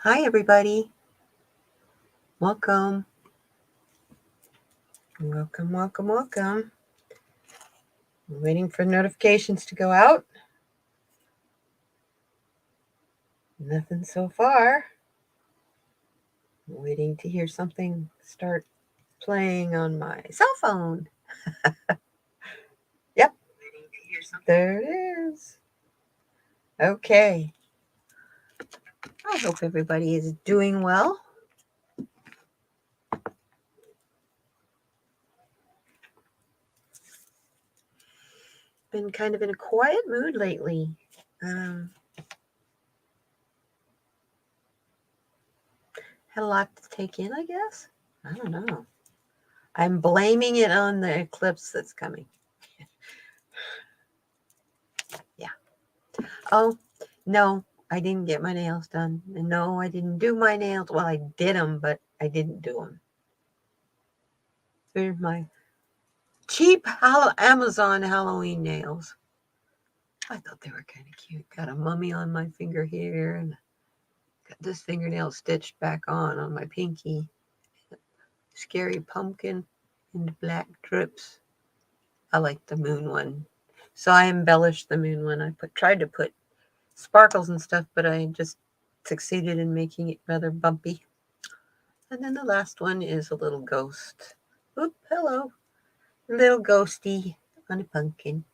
Hi, everybody. Welcome. Welcome, welcome, welcome. I'm waiting for notifications to go out. Nothing so far. I'm waiting to hear something start playing on my cell phone. Yep. There it is. Okay. I hope everybody is doing well. Been kind of in a quiet mood lately. Had a lot to take in, I guess. I don't know. I'm blaming it on the eclipse that's coming. Yeah. Oh, no, I didn't get my nails done. And no, I didn't do my nails. Well, I did them, but I didn't do them. They're my cheap Amazon Halloween nails. I thought they were kind of cute. Got a mummy on my finger here and got this fingernail stitched back on my pinky. Scary pumpkin and black drips. I like the moon one. So I embellished the moon one. I tried to put sparkles and stuff, but I just succeeded in making it rather bumpy. And then the last one is a little ghost. Oop, hello. A little ghosty on a pumpkin.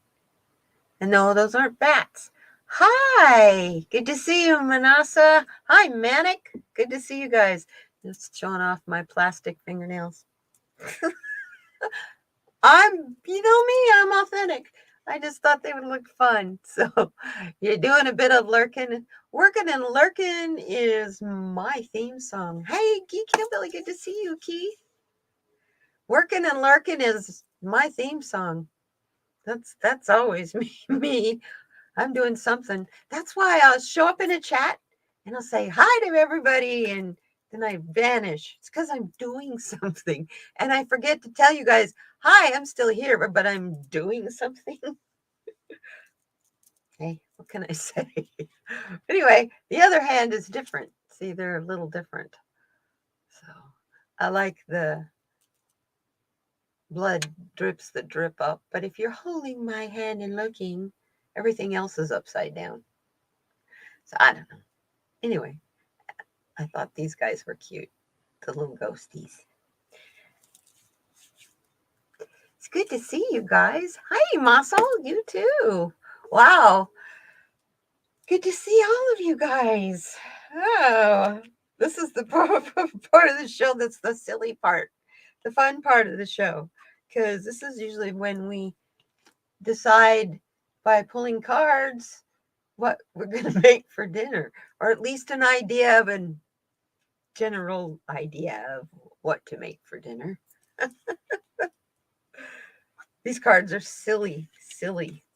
And no, those aren't bats. Hi! Good to see you, Manasa. Hi, Manic. Good to see you guys. Just showing off my plastic fingernails. You know me, I'm authentic. I just thought they would look fun. So you're doing a bit of lurking. Working and Lurking is my theme song. Hey, Keith Kimberly, good to see you, Keith. Working and Lurking is my theme song. That's always me. I'm doing something. That's why I'll show up in a chat and I'll say hi to everybody and then I vanish. It's because I'm doing something. And I forget to tell you guys, hi, I'm still here, but I'm doing something. Hey, what can I say? Anyway, the other hand is different. See, they're a little different. So I like the blood drips that drip up. But if you're holding my hand and looking, everything else is upside down. So I don't know. Anyway, I thought these guys were cute. The little ghosties. It's good to see you guys. Hi, Maso. You too. Wow. Good to see all of you guys. Oh, this is the part of the show that's the silly part, the fun part of the show. Because this is usually when we decide by pulling cards what we're going to make for dinner, or at least an idea of a general idea of what to make for dinner. These cards are silly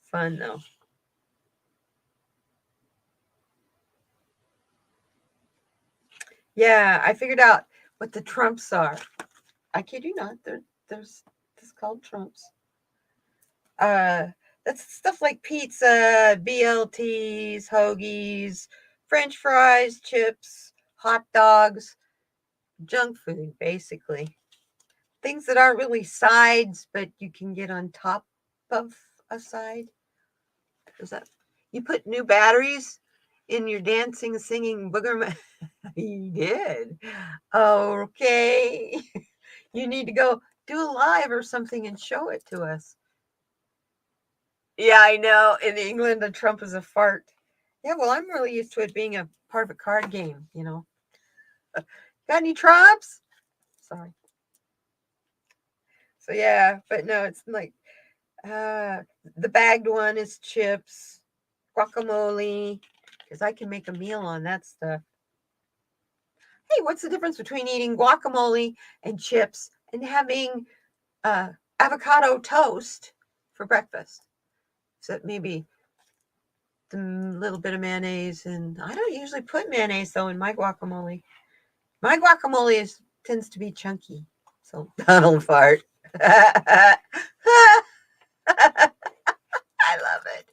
fun, though. Yeah, I figured out what the trumps are. I kid you not. There's called trumps. That's stuff like pizza, BLTs, hoagies, French fries, chips, hot dogs, junk food, basically. Things that aren't really sides, but you can get on top of a side. Is that you put new batteries in your dancing, singing booger? You did. Okay. You need to go do a live or something and show it to us. Yeah, I know. In England, a trump is a fart. Yeah, well, I'm really used to it being a part of a card game, you know. Got any trumps? Sorry. So, yeah, but no, it's like the bagged one is chips, guacamole, because I can make a meal on that stuff. Hey, what's the difference between eating guacamole and chips and having avocado toast for breakfast? So maybe a little bit of mayonnaise, and I don't usually put mayonnaise though in my guacamole. My guacamole tends to be chunky, so Donald fart. I love it.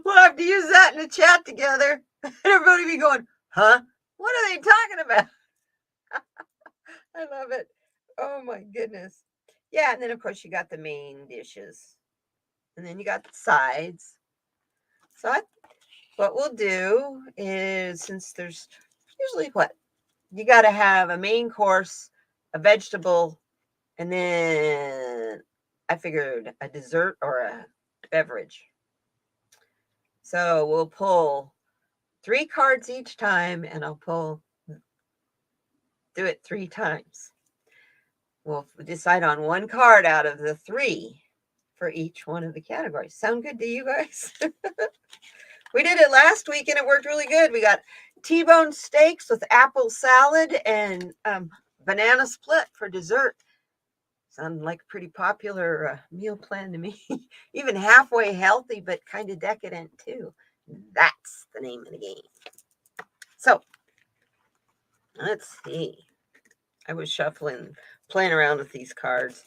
We'll have to use that in a chat together, and everybody be going, huh? What are they talking about? I love it. Oh my goodness. Yeah, and then of course you got the main dishes. And then you got the sides. So what we'll do is, since there's usually what? You got to have a main course, a vegetable, and then I figured a dessert or a beverage. So we'll pull 3 cards each time, and I'll do it 3 times. We'll decide on 1 card out of the 3 for each one of the categories. Sound good to you guys? We did it last week and it worked really good. We got T-bone steaks with apple salad and banana split for dessert. Sounded like a pretty popular meal plan to me. Even halfway healthy, but kind of decadent too. That's the name of the game. So, let's see. I was shuffling, playing around with these cards.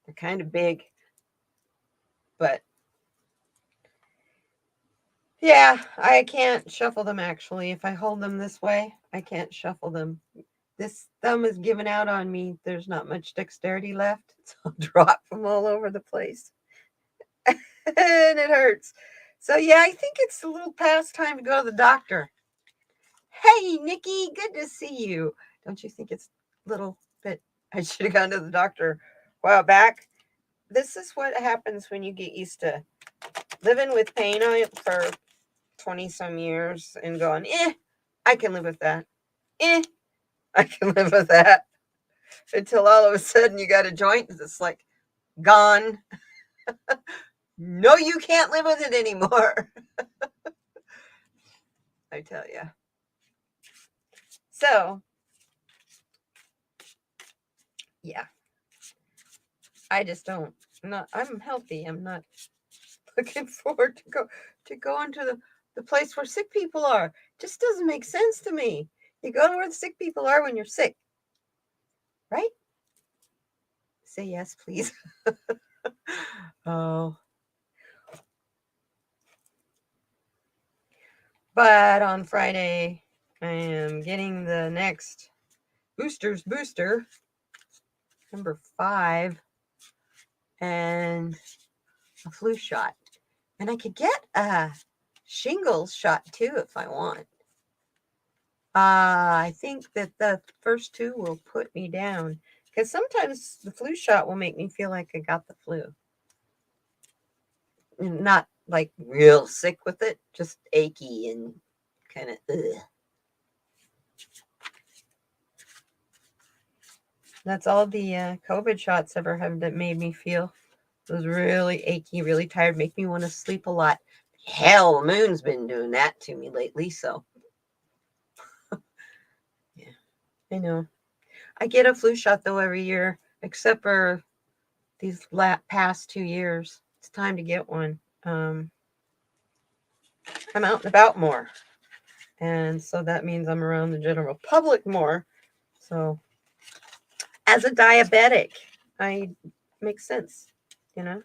They're kind of big, but yeah, I can't shuffle them actually. If I hold them this way, I can't shuffle them. This thumb is giving out on me. There's not much dexterity left. So I'll drop them all over the place. And it hurts. So yeah, I think it's a little past time to go to the doctor. Hey, Nikki, good to see you. Don't you think it's a little bit, I should have gone to the doctor a while back. This is what happens when you get used to living with pain for 20 some years and going, I can live with that. I can live with that. Until all of a sudden you got a joint that's like gone. No, you can't live with it anymore. I tell you. So, yeah. I just don't. I'm healthy. I'm not looking forward to going to the place where sick people are. Just doesn't make sense to me. You go to where the sick people are when you're sick. Right? Say yes, please. Oh. But on Friday, I am getting the next booster, number 5, and a flu shot. And I could get a shingles shot too if I want. I think that the first 2 will put me down because sometimes the flu shot will make me feel like I got the flu. Not like real sick with it, just achy and kind of ugh. That's all the COVID shots ever have that made me feel. It was really achy, really tired, make me want to sleep a lot. Hell, the moon's been doing that to me lately, so. Yeah, I know. I get a flu shot, though, every year, except for these past 2 years. It's time to get one. I'm out and about more, and so that means I'm around the general public more. So, as a diabetic, makes sense, you know.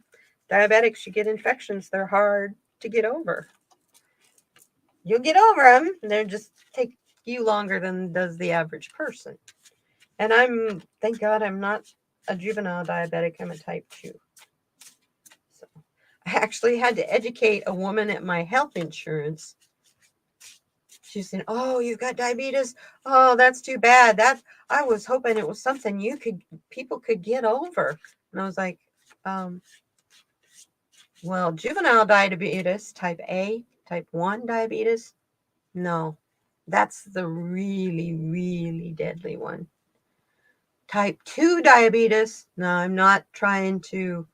Diabetics, you get infections. They're hard to get over. You'll get over them. They just take you longer than does the average person. And thank God I'm not a juvenile diabetic. I'm a type 2. So I actually had to educate a woman at my health insurance. She said, "Oh, you've got diabetes. Oh, that's too bad. I was hoping it was something people could get over." And I was like, well, juvenile diabetes, type A, type 1 diabetes, no, that's the really, really deadly one. Type 2 diabetes, no, I'm not trying to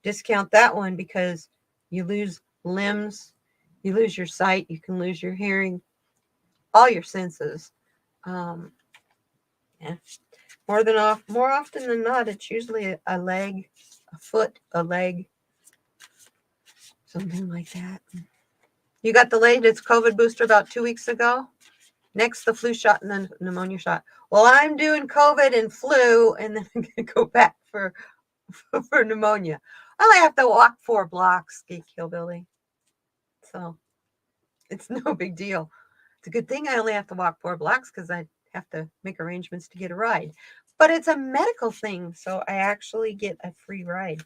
discount that one because you lose limbs, you lose your sight, you can lose your hearing, all your senses. Yeah. More often than not, it's usually a leg, a foot, a leg, something like that. You got the latest COVID booster about 2 weeks ago. Next, the flu shot and then pneumonia shot. Well, I'm doing COVID and flu, and then I'm going to go back for pneumonia. I only have to walk 4 blocks, Geek Hillbilly. So it's no big deal. It's a good thing I only have to walk 4 blocks because I have to make arrangements to get a ride. But it's a medical thing, so I actually get a free ride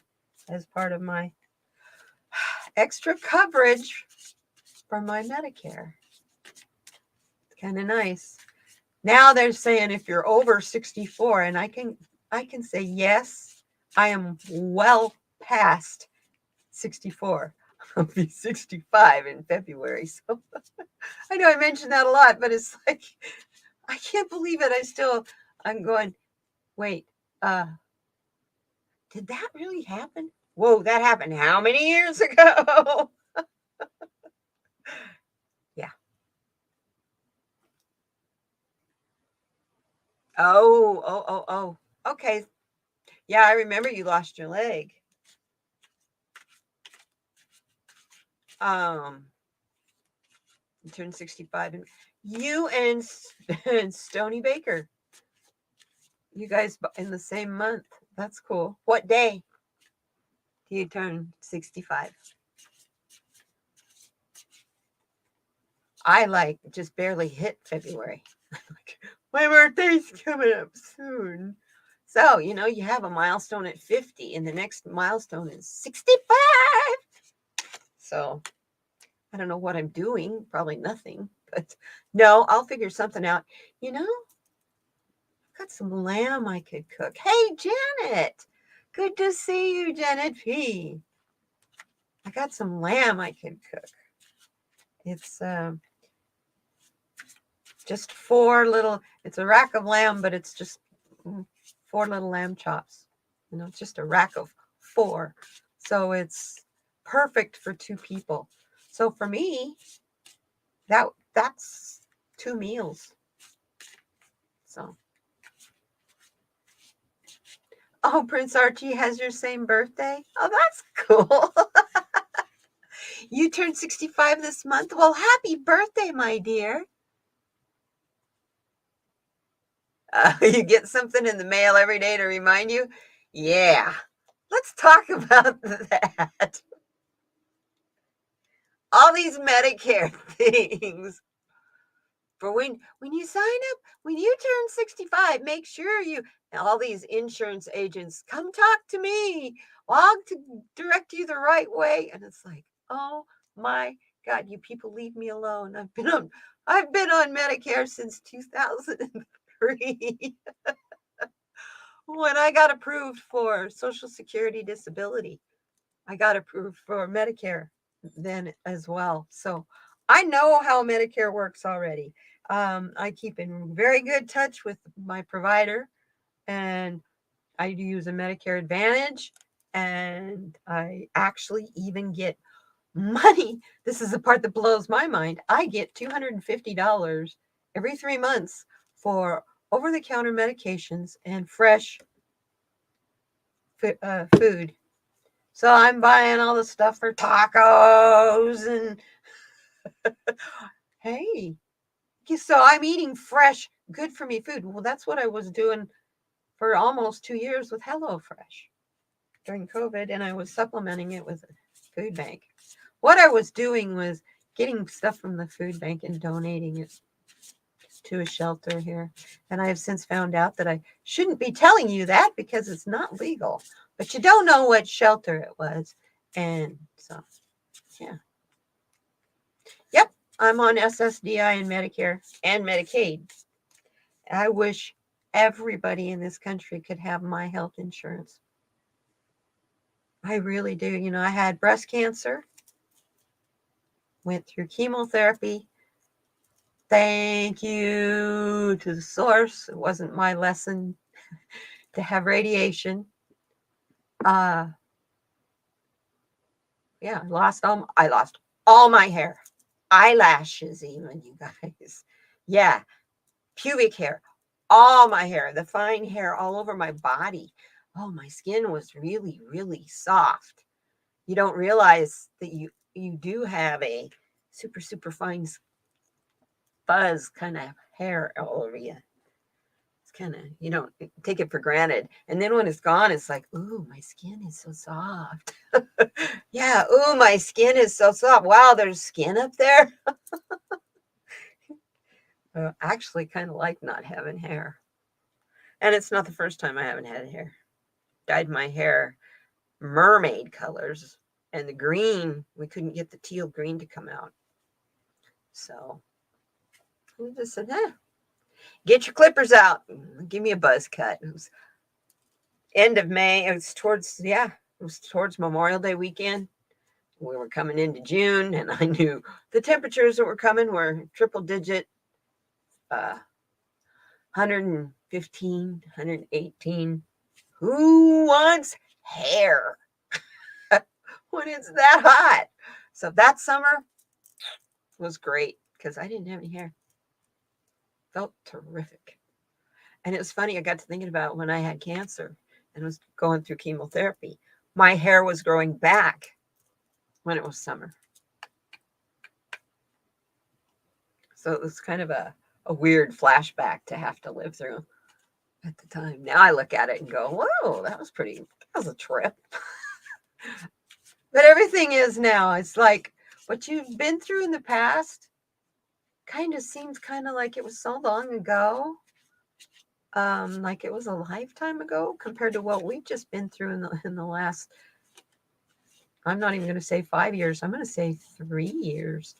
as part of my extra coverage for my Medicare. It's kind of nice. Now they're saying if you're over 64, and I can say yes, I am well past 64. I'll be 65 in February. So I know I mentioned that a lot, but it's like I can't believe it. I'm going, wait, did that really happen? Whoa, that happened how many years ago? Yeah. Oh. Okay. Yeah, I remember you lost your leg. You turned 65, and you and Stony Baker, you guys in the same month. That's cool. What day do you turn 65? I just barely hit February. My birthday's coming up soon. So, you have a milestone at 50, and the next milestone is 65. So, I don't know what I'm doing. Probably nothing. But no, I'll figure something out. I've got some lamb I could cook. Hey, Janet. Good to see you, Janet P. I got some lamb I could cook. It's just it's a rack of lamb, but it's just 4 little lamb chops. It's just a rack of 4. So it's perfect for 2 people. So for me, that's 2 meals. So. Oh, Prince Archie has your same birthday? Oh, that's cool. You turned 65 this month? Well, happy birthday, my dear. You get something in the mail every day to remind you? Yeah. Let's talk about that. All these Medicare things. For when you sign up, when you turn 65, make sure all these insurance agents come talk to me. I'll direct you the right way. And it's like, oh my God, you people leave me alone. I've been on Medicare since 2003. When I got approved for Social Security disability, I got approved for Medicare then as well. So I know how Medicare works already. I keep in very good touch with my provider, and I use a Medicare Advantage, and I actually even get money. This is the part that blows my mind. I get $250 every 3 months for over-the-counter medications and fresh food. So I'm buying all the stuff for tacos and hey, so I'm eating fresh, good for me food. Well, that's what I was doing for almost 2 years with HelloFresh during COVID, and I was supplementing it with a food bank. What I was doing was getting stuff from the food bank and donating it to a shelter here. And I have since found out that I shouldn't be telling you that because it's not legal. But you don't know what shelter it was. And so, yeah. Yep, I'm on SSDI and Medicare and Medicaid. I wish everybody in this country could have my health insurance. I really do. I had breast cancer, went through chemotherapy. Thank you to the source. It wasn't my lesson to have radiation. Yeah, I lost all my hair, eyelashes, even, you guys. Yeah, pubic hair, all my hair, the fine hair all over my body. Oh, my skin was really, really soft. You don't realize that you do have a super, super fine fuzz kind of hair all over you. It's kind of, you don't take it for granted. And then when it's gone, it's like, ooh, my skin is so soft. Yeah. Ooh, my skin is so soft. Wow, there's skin up there. I actually kind of like not having hair. And it's not the first time I haven't had hair. Dyed my hair mermaid colors, and the green, we couldn't get the teal green to come out. So I just said, get your clippers out. Give me a buzz cut. It was end of May. It was towards Memorial Day weekend. We were coming into June, and I knew the temperatures that were coming were triple digit, 115, 118. Who wants hair when it's that hot? So that summer was great because I didn't have any hair. Felt terrific. And it was funny, I got to thinking about when I had cancer and was going through chemotherapy. My hair was growing back when it was summer. So it was kind of a weird flashback to have to live through at the time. Now I look at it and go, whoa, that was a trip. But everything is now. It's like what you've been through in the past kind of seems kind of like it was so long ago. Like it was a lifetime ago compared to what we've just been through in the last, I'm not even going to say 5 years. I'm going to say 3 years.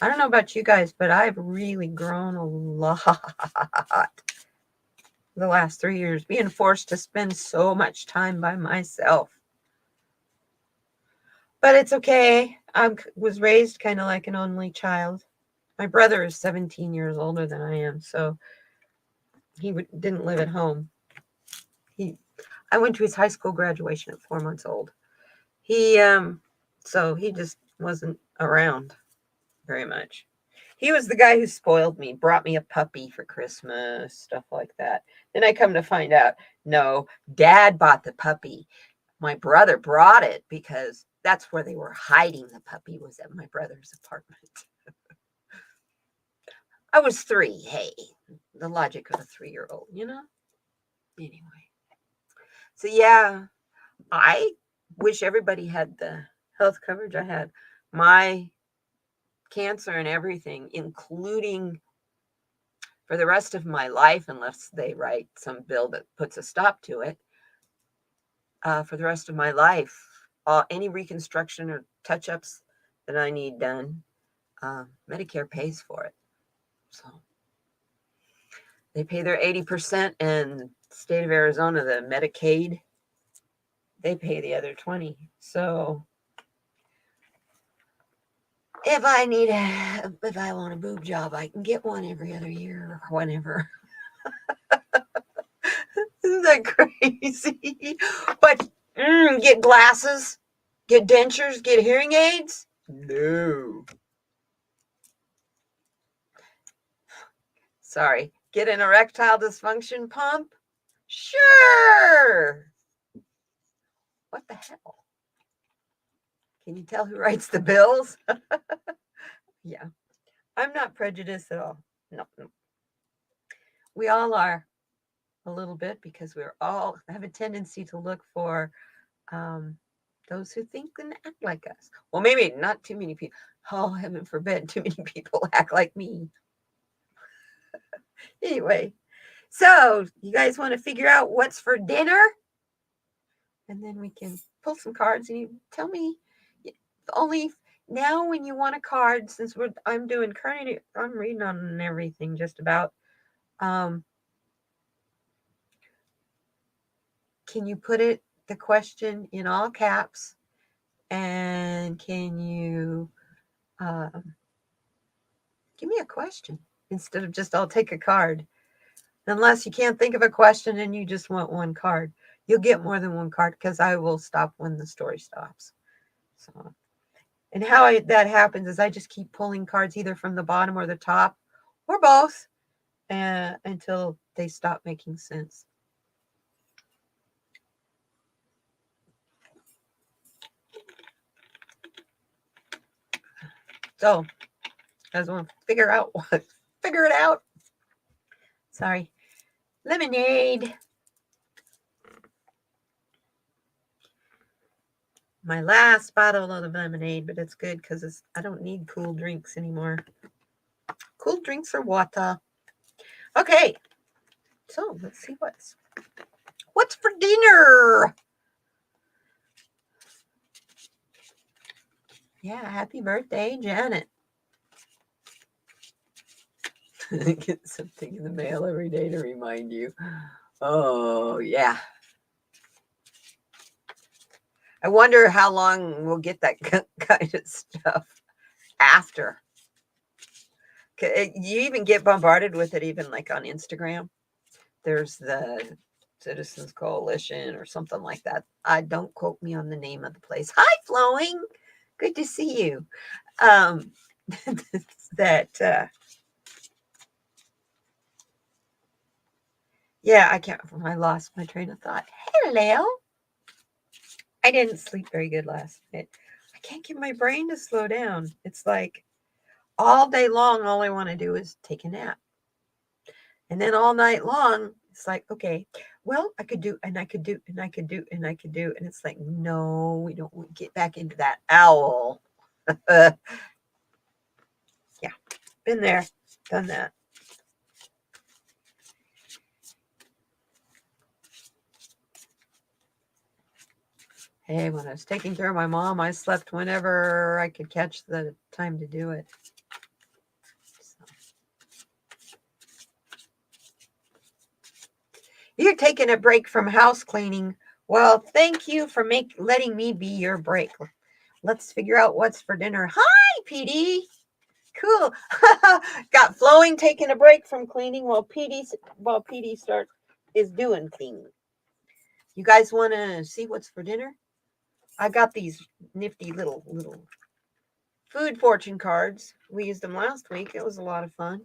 I don't know about you guys, but I've really grown a lot the last 3 years, being forced to spend so much time by myself. But it's okay. I was raised kind of like an only child. My brother is 17 years older than I am, so he didn't live at home. I went to his high school graduation at 4 months old. So he just wasn't around very much. He was the guy who spoiled me, brought me a puppy for Christmas, stuff like that. Then I come to find out, no, Dad bought the puppy. My brother brought it because that's where they were hiding the puppy, was at my brother's apartment. I was 3. Hey, the logic of a 3-year-old, you know? Anyway. So yeah, I wish everybody had the health coverage I had. My cancer and everything, including for the rest of my life, unless they write some bill that puts a stop to it, for the rest of my life, any reconstruction or touch-ups that I need done, Medicare pays for it. So they pay their 80%, and the state of Arizona, the Medicaid, they pay the other 20. So if I want a boob job, I can get one every other year or whenever. Isn't that crazy? But get glasses, get dentures, get hearing aids? No. Sorry. Get an erectile dysfunction pump? Sure. What the hell? Can you tell who writes the bills? Yeah. I'm not prejudiced at all. No. We all are a little bit because we're all have a tendency to look for those who think and act like us. Well, maybe not too many people. Oh, heaven forbid, too many people act like me. Anyway, so you guys want to figure out what's for dinner? And then we can pull some cards and you tell me only now when you want a card, since I'm doing current, I'm reading on everything just about. Can you put the question in all caps? And can you give me a question instead of just I'll take a card? Unless you can't think of a question and you just want one card. You'll get more than one card because I will stop when the story stops. So, and how that happens is I just keep pulling cards either from the bottom or the top or both until they stop making sense. So, you guys want to figure it out? Sorry. Lemonade. My last bottle of lemonade, but it's good because I don't need cool drinks anymore. Cool drinks are water. Okay, so let's see what's for dinner. Yeah, happy birthday, Janet. Get something in the mail every day to remind you. Oh, yeah. I wonder how long we'll get that kind of stuff after. You even get bombarded with it, even like on Instagram. There's the Citizens Coalition or something like that. Don't quote me on the name of the place. Hi, Flowing. Good to see you. Yeah, I lost my train of thought. Hello. I didn't sleep very good last night. I can't get my brain to slow down. It's like all day long, all I want to do is take a nap. And then all night long, it's like, okay, well, I could do, and I could do, and I could do, and I could do. And it's like, no, we don't get back into that owl. Yeah, been there, done that. Hey, when I was taking care of my mom, I slept whenever I could catch the time to do it. So. You're taking a break from house cleaning. Well, thank you for letting me be your break. Let's figure out what's for dinner. Hi, PD. Cool. Got Flowing taking a break from cleaning while PD is doing cleaning. You guys want to see what's for dinner? I got these nifty little food fortune cards. We used them last week. It was a lot of fun.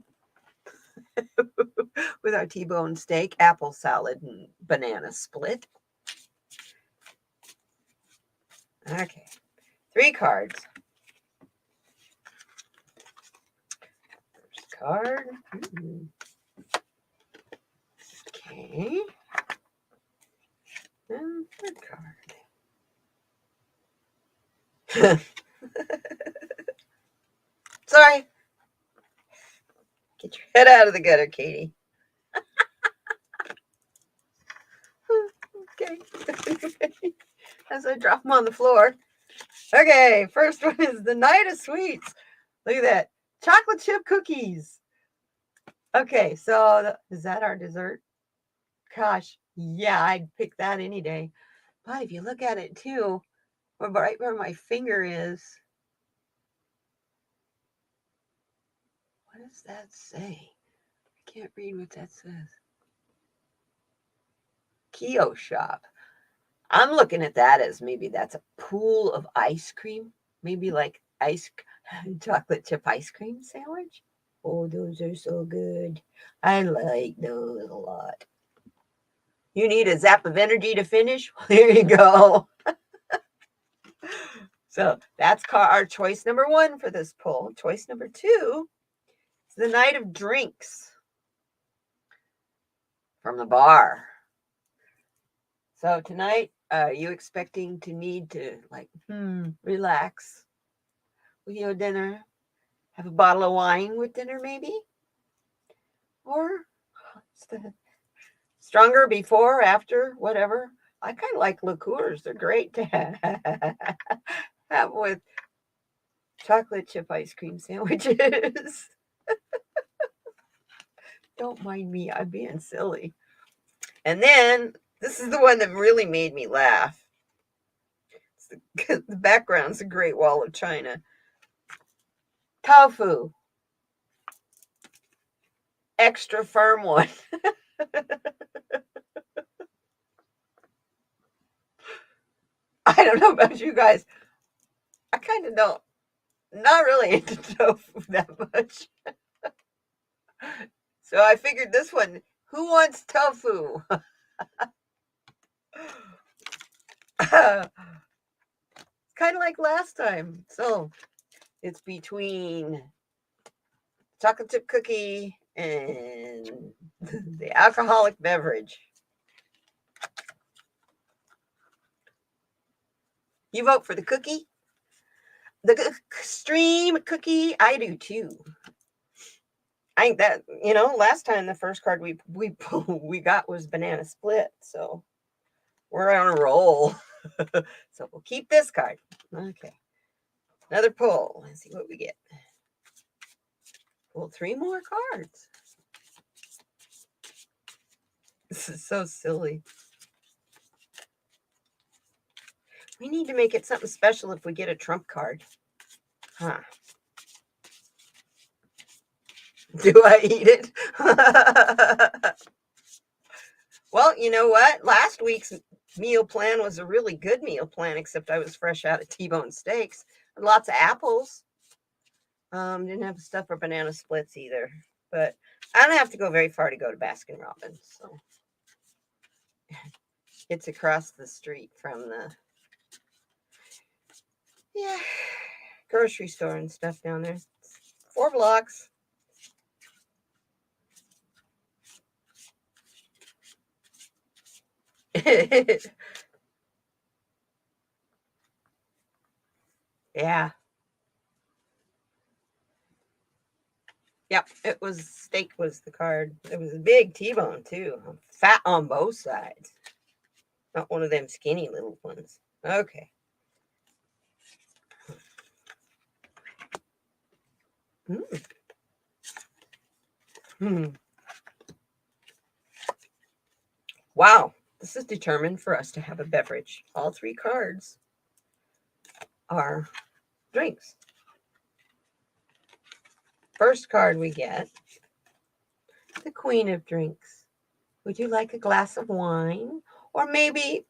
With our T-bone steak, apple salad, and banana split. Okay. 3 cards. First card. Okay. And third card. Sorry. Get your head out of the gutter, Katie. Okay. As I drop them on the floor. Okay, first one is the Night of Sweets. Look at that. Chocolate chip cookies. Okay, so is that our dessert? Gosh, yeah, I'd pick that any day. But if you look at it too, right where my finger is, what does that say? I can't read what that says. Kiosk shop. I'm looking at that as maybe that's a pool of ice cream. Maybe like chocolate chip ice cream sandwich. Oh, those are so good. I like those a lot. You need a zap of energy to finish? There you go. So that's our choice number 1 for this poll. Choice number 2 is the Night of Drinks from the bar. So tonight, are you expecting to need to relax with your dinner? Have a bottle of wine with dinner maybe? Or stronger before, after, whatever. I kind of like liqueurs. They're great to have with chocolate chip ice cream sandwiches. Don't mind me. I'm being silly. And then this is the one that really made me laugh. The background's a Great Wall of China. Tofu. Extra firm one. I don't know about you guys. I kind of don't. Not really into tofu that much. So I figured this one. Who wants tofu? Kind of like last time. So it's between chocolate chip cookie and the alcoholic beverage. You vote for the cookie? The extreme cookie? I do too. I think that, last time the first card we got was banana split, so we're on a roll. So we'll keep this card. Okay. Another pull. Let's see what we get. Pull 3 more cards. This is so silly. We need to make it something special if we get a trump card. Huh. Do I eat it? Well, you know what? Last week's meal plan was a really good meal plan, except I was fresh out of T-bone steaks. Lots of apples. Didn't have stuff for banana splits either. But I don't have to go very far to go to Baskin Robbins. So it's across the street from the grocery store and stuff down there. 4 blocks. Yeah. Yep, it was steak was the card. It was a big T-bone too. Fat on both sides. Not one of them skinny little ones. Okay. Wow, this is determined for us to have a beverage. All 3 cards are drinks. First card we get, the Queen of Drinks. Would you like a glass of wine? Or maybe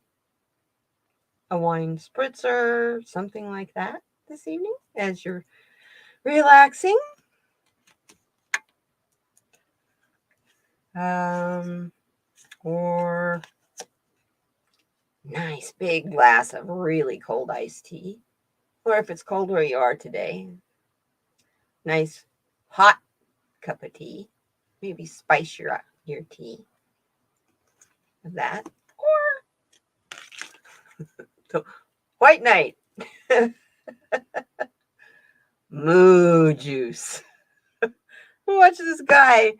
a wine spritzer, something like that this evening as you're relaxing? Or nice big glass of really cold iced tea. Or if it's cold where you are today, nice hot cup of tea. Maybe spice your tea with that. Or white night. Moo juice. Watch this guy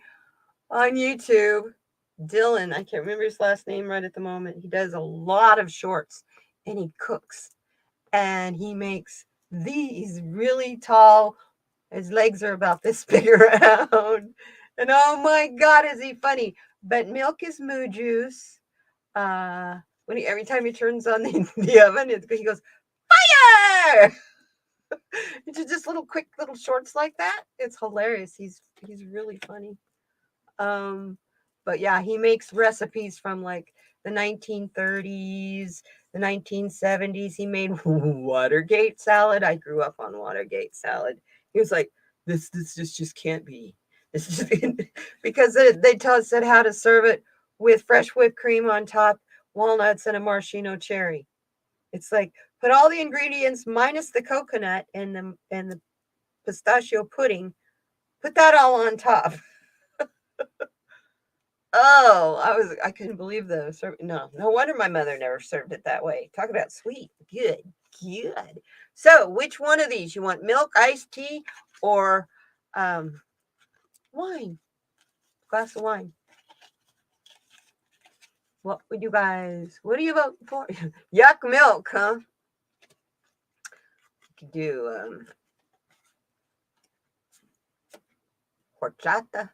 on YouTube. Dylan, I can't remember his last name right at the moment. He does a lot of shorts and he cooks. And he makes these really tall, his legs are about this big around. And oh my God, is he funny. But milk is moo juice. Every time he turns on the oven, he goes, fire! It's just quick little shorts like that. It's hilarious. He's really funny. But yeah, he makes recipes from like the 1930s, the 1970s. He made Watergate salad. I grew up on Watergate salad. He was like, this just can't be. This is because they said how to serve it with fresh whipped cream on top, walnuts, and a maraschino cherry. It's like put all the ingredients minus the coconut and the pistachio pudding. Put that all on top. Oh, I couldn't believe the no wonder my mother never served it that way. Talk about sweet. Good. So which one of these you want? Milk, iced tea, or wine? Glass of wine. What do you vote for? Yuck milk, huh? You could do horchata,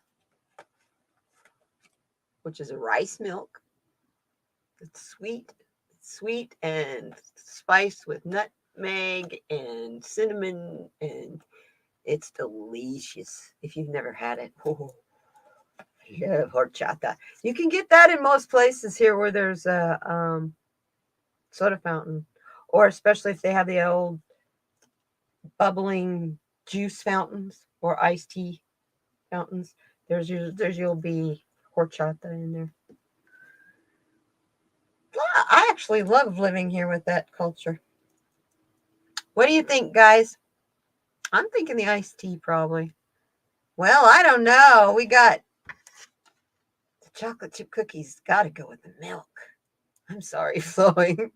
which is a rice milk. It's sweet and spiced with nutmeg and cinnamon, and it's delicious. If you've never had it, I love horchata. You can get that in most places here where there's a soda fountain, or especially if they have the old bubbling juice fountains or iced tea fountains. You'll be horchata in there. I actually love living here with that culture. What do you think, guys? I'm thinking the iced tea probably. Well, I don't know. We got the chocolate chip cookies. Got to go with the milk. I'm sorry, flowing.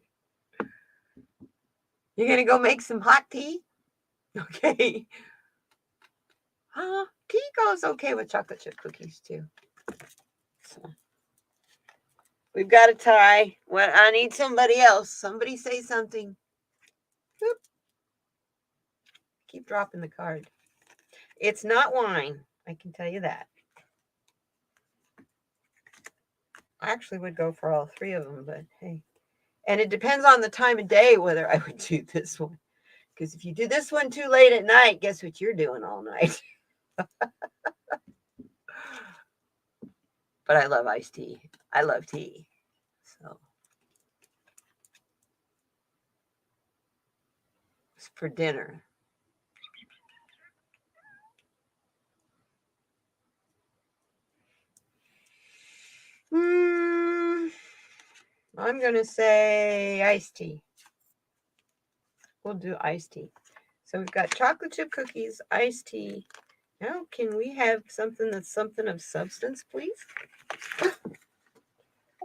You're going to go make some hot tea? Okay. Tea goes okay with chocolate chip cookies too. So we've got a tie. Well, I need somebody else. Somebody say something. Whoop. Keep dropping the card. It's not wine. I can tell you that. I actually would go for all three of them, but hey. And it depends on the time of day whether I would do this one. Because if you do this one too late at night, guess what you're doing all night? But I love iced tea. I love tea. So it's for dinner. I'm going to say iced tea. We'll do iced tea. So we've got chocolate chip cookies, iced tea. Now, can we have something that's something of substance, please?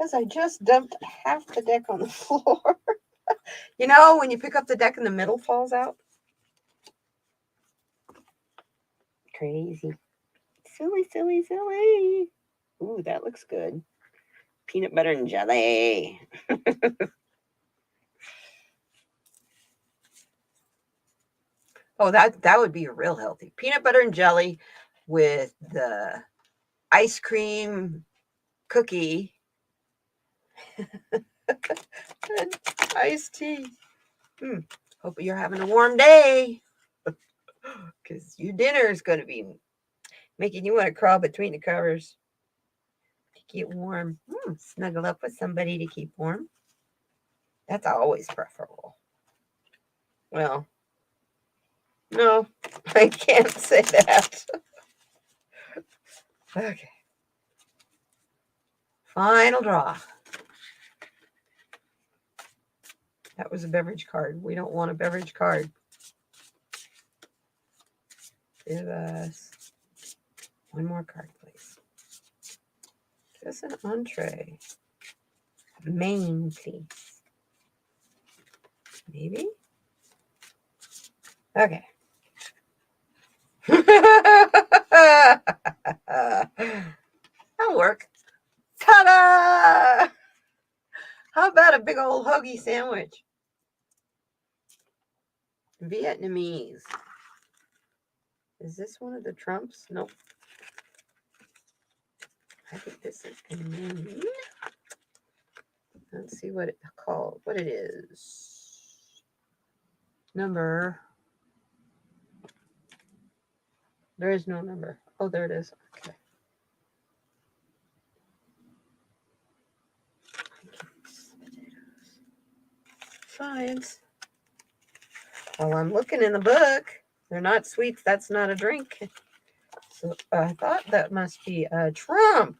As I just dumped half the deck on the floor. You know, when you pick up the deck and the middle falls out? Crazy. Silly, silly, silly. Ooh, that looks good. Peanut butter and jelly. Oh, that would be real healthy. Peanut butter and jelly with the ice cream cookie and iced tea. Hope you're having a warm day, because your dinner is going to be making you want to crawl between the covers to get warm. Snuggle up with somebody to keep warm. That's always preferable. Well, no, I can't say that. Okay. Final draw. That was a beverage card. We don't want a beverage card. Give us one more card, please. Give us an entree. Main, please. Maybe? Okay. That'll work. Ta-da! How about a big old hoagie sandwich? Vietnamese. Is this one of the Trumps? Nope. I think this is Canadian. Let's see what it's called. What it is. Number. There is no number. Oh, there it is. Okay. Science. Well, I'm looking in the book. They're not sweets. That's not a drink. So I thought that must be a Trump.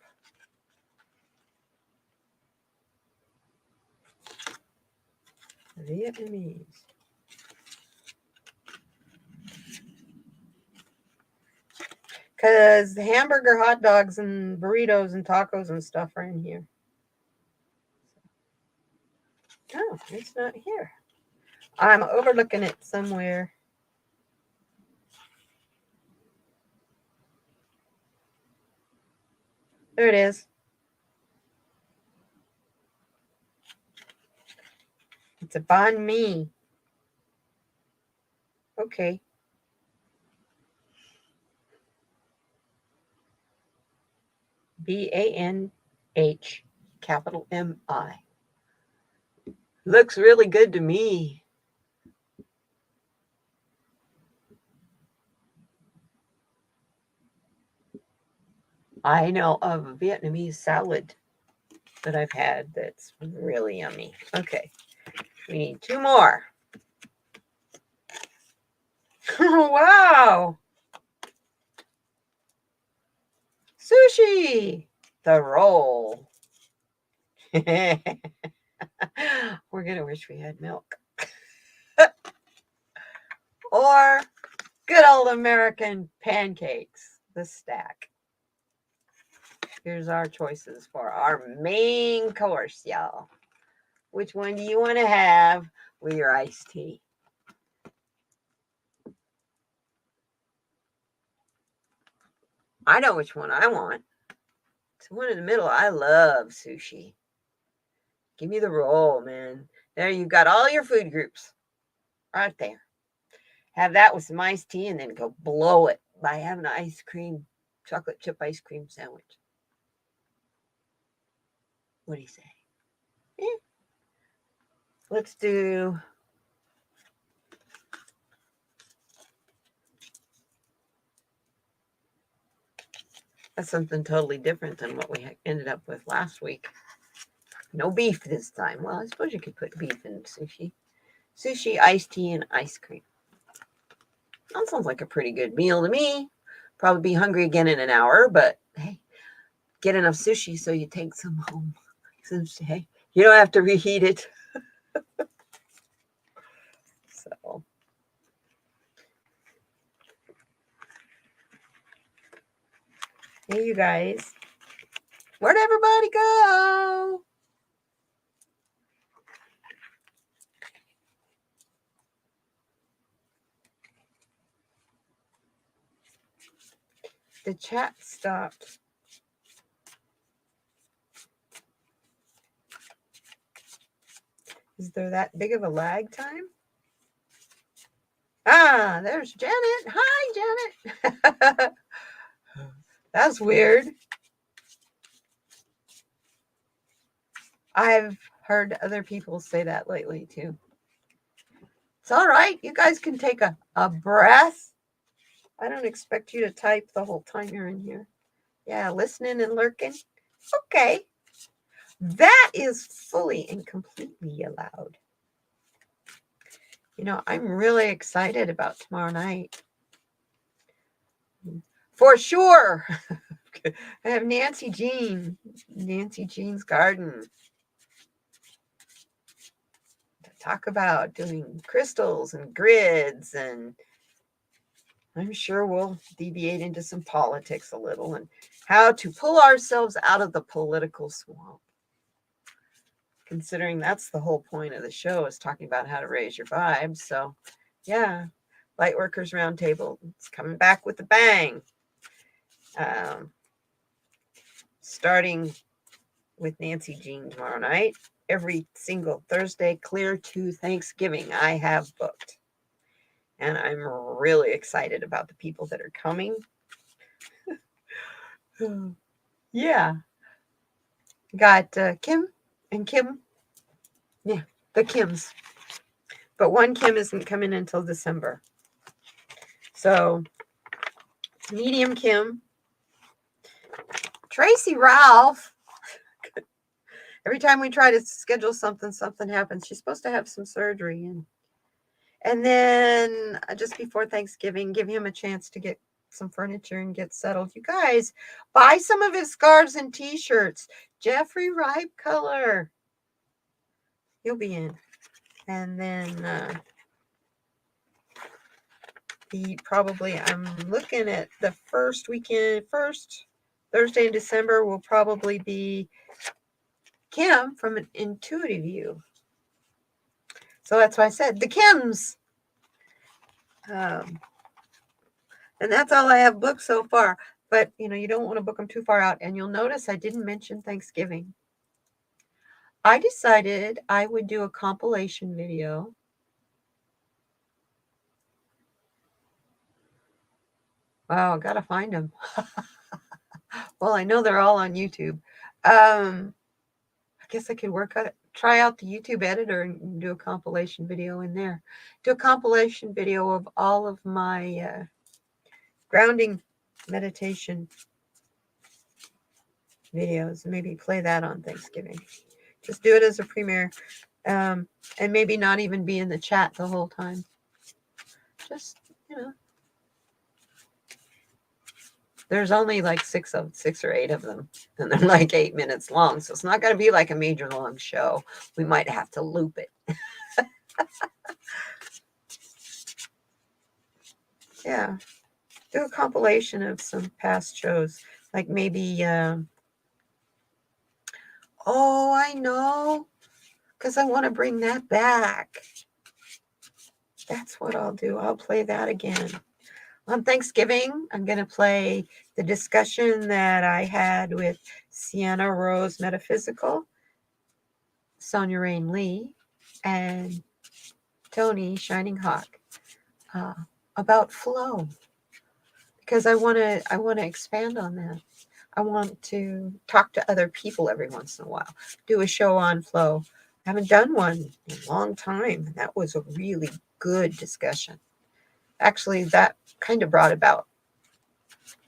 Vietnamese. Because hamburger, hot dogs, and burritos and tacos and stuff are in here. Oh, it's not here. I'm overlooking it somewhere. There it is. It's a banh mi. Okay. B-A-N-H, capital M-I. Looks really good to me. I know of a Vietnamese salad that I've had that's really yummy. Okay. We need two more. Wow. Sushi. The roll. We're going to wish we had milk. Or good old American pancakes. The stack. Here's our choices for our main course, y'all. Which one do you want to have with your iced tea? I know which one I want. It's the one in the middle. I love sushi. Give me the roll, man. There you've got all your food groups right there. Have that with some iced tea and then go blow it by having an chocolate chip ice cream sandwich. What do you say? Let's do that's something totally different than what we ended up with last week. No beef this time. Well, I suppose you could put beef in sushi. Sushi, iced tea, and ice cream. That sounds like a pretty good meal to me. Probably be hungry again in an hour, but hey, get enough sushi so you take some home. Hey, you don't have to reheat it. So, hey, you guys. Where'd everybody go? The chat stopped. Is there that big of a lag time? Ah, there's Janet. Hi, Janet. That's weird. I've heard other people say that lately, too. It's all right. You guys can take a breath. I don't expect you to type the whole time you're in here. Yeah, listening and lurking. Okay. That is fully and completely allowed. You know, I'm really excited about tomorrow night. For sure. I have Nancy Jean's Garden. To talk about doing crystals and grids, and I'm sure we'll deviate into some politics a little and how to pull ourselves out of the political swamp. Considering that's the whole point of the show, is talking about how to raise your vibes. So, yeah, Lightworkers Roundtable, it's coming back with a bang. Starting with Nancy Jean tomorrow night. Every single Thursday, clear to Thanksgiving, I have booked. And I'm really excited about the people that are coming. Yeah. Got Kim and Kim. Yeah, the Kims. But one Kim isn't coming until December. So, Medium Kim. Tracy Ralph. Every time we try to schedule something happens. She's supposed to have some surgery. And then just before Thanksgiving, give him a chance to get some furniture and get settled. You guys, buy some of his scarves and T-shirts. Jeffrey Ripe color. He'll be in. And then I'm looking at the first Thursday in December will probably be Kim from an Intuitive View. So that's why I said the Kims. And that's all I have booked so far. But, you don't want to book them too far out. And you'll notice I didn't mention Thanksgiving. I decided I would do a compilation video. Wow, got to find them. Well, I know they're all on YouTube. I guess I could try out the YouTube editor and do a compilation video in there. Do a compilation video of all of my grounding meditation videos, and maybe play that on Thanksgiving. Just do it as a premiere, and maybe not even be in the chat the whole time. Just, there's only like six or eight of them, and they're like 8 minutes long, so it's not going to be like a major long show. We might have to loop it. Yeah, do a compilation of some past shows, like maybe oh, I know, because I want to bring that back. That's what I'll do. I'll play that again. On Thanksgiving, I'm going to play the discussion that I had with Sienna Rose Metaphysical, Sonia Rain Lee, and Tony Shining Hawk about flow, because I want to expand on that. I want to talk to other people every once in a while, do a show on flow. I haven't done one in a long time. That was a really good discussion. Actually, that kind of brought about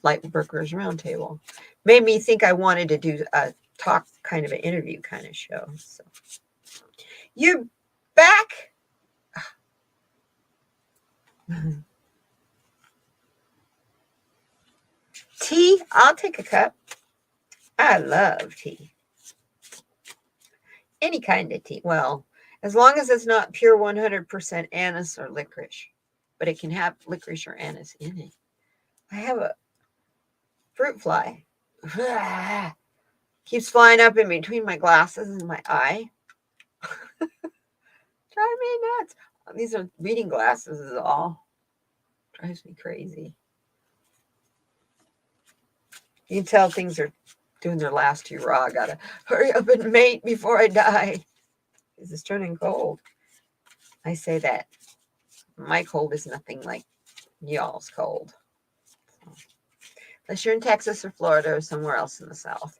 Lightworkers Roundtable. Made me think I wanted to do a talk kind of an interview kind of show. So you're back. Tea? I'll take a cup. I love tea. Any kind of tea. Well, as long as it's not pure 100% anise or licorice. But it can have licorice or anise in it. I have a fruit fly. Keeps flying up in between my glasses and my eye. Drive me nuts. These are reading glasses is all. Drives me crazy. You can tell things are doing their last hurrah. I gotta hurry up and mate before I die. It's turning cold. I say that. My cold is nothing like y'all's cold. Unless you're in Texas or Florida or somewhere else in the South.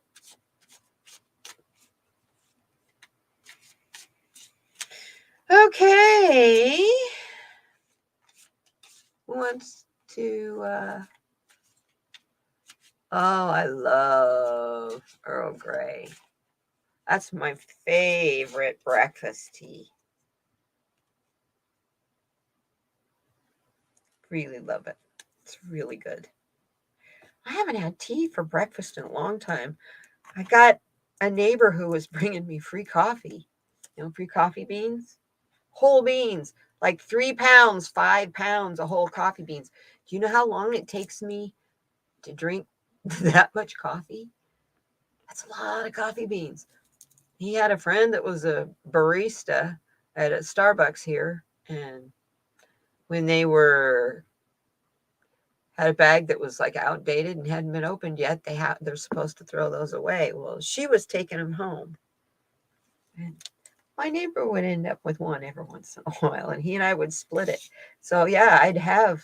Okay. Who wants to... Oh, I love Earl Grey. That's my favorite breakfast tea. Really love it. It's really good. I haven't had tea for breakfast in a long time. I got a neighbor who was bringing me free coffee. Free coffee beans? Whole beans. Like 3 pounds, 5 pounds of whole coffee beans. Do you know how long it takes me to drink that much coffee? That's a lot of coffee beans. He had a friend that was a barista at a Starbucks here, and when they had a bag that was like outdated and hadn't been opened yet, they're supposed to throw those away. Well, she was taking them home, and my neighbor would end up with one every once in a while, and he and I would split it. So yeah, I'd have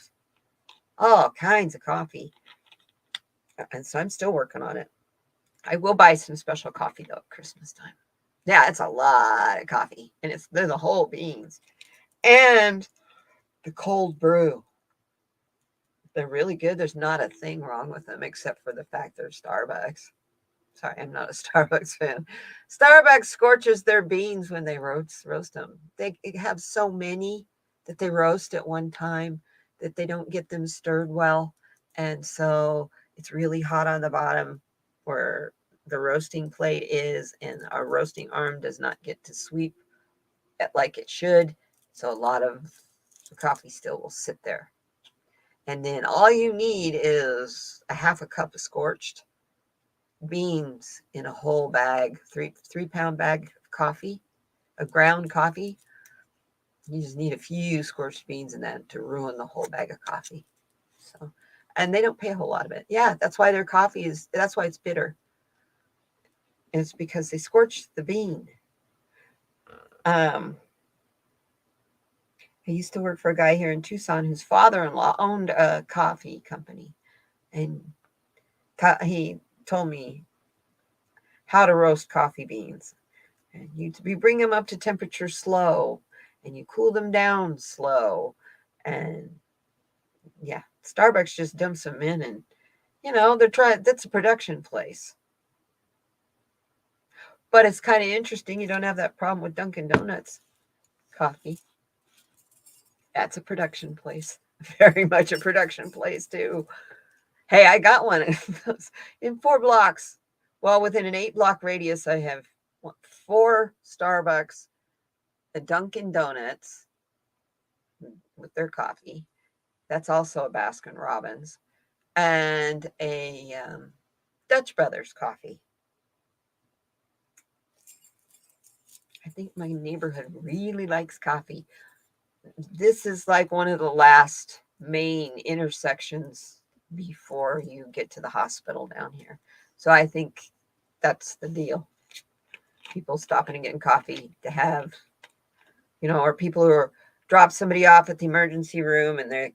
all kinds of coffee, and so I'm still working on it. I will buy some special coffee though at Christmas time. Yeah, it's a lot of coffee, and they're the whole beans and the cold brew. They're really good. There's not a thing wrong with them except for the fact they're Starbucks. Sorry, I'm not a Starbucks fan. Starbucks scorches their beans when they roast them. They have so many that they roast at one time that they don't get them stirred well. And so it's really hot on the bottom where the roasting plate is, and our roasting arm does not get to sweep it like it should. So a lot of the coffee still will sit there. And then all you need is a half a cup of scorched beans in a whole bag, three pound bag of coffee, of ground coffee. You just need a few scorched beans in that to ruin the whole bag of coffee. So, and they don't pay a whole lot of it. Yeah, that's why their coffee that's why it's bitter. It's because they scorched the bean. I used to work for a guy here in Tucson whose father-in-law owned a coffee company, and he told me how to roast coffee beans. And you bring them up to temperature slow, and you cool them down slow. And yeah, Starbucks just dumps them in, and that's a production place. But it's kind of interesting. You don't have that problem with Dunkin' Donuts coffee. That's a production place. Very much a production place, too. Hey, I got one in 4 blocks. Well, within an 8-block radius, I have 4 Starbucks, a Dunkin' Donuts with their coffee. That's also a Baskin Robbins, and a Dutch Brothers coffee. I think my neighborhood really likes coffee. This is like one of the last main intersections before you get to the hospital down here. So I think that's the deal. People stopping and getting coffee to have, or people who are drop somebody off at the emergency room and they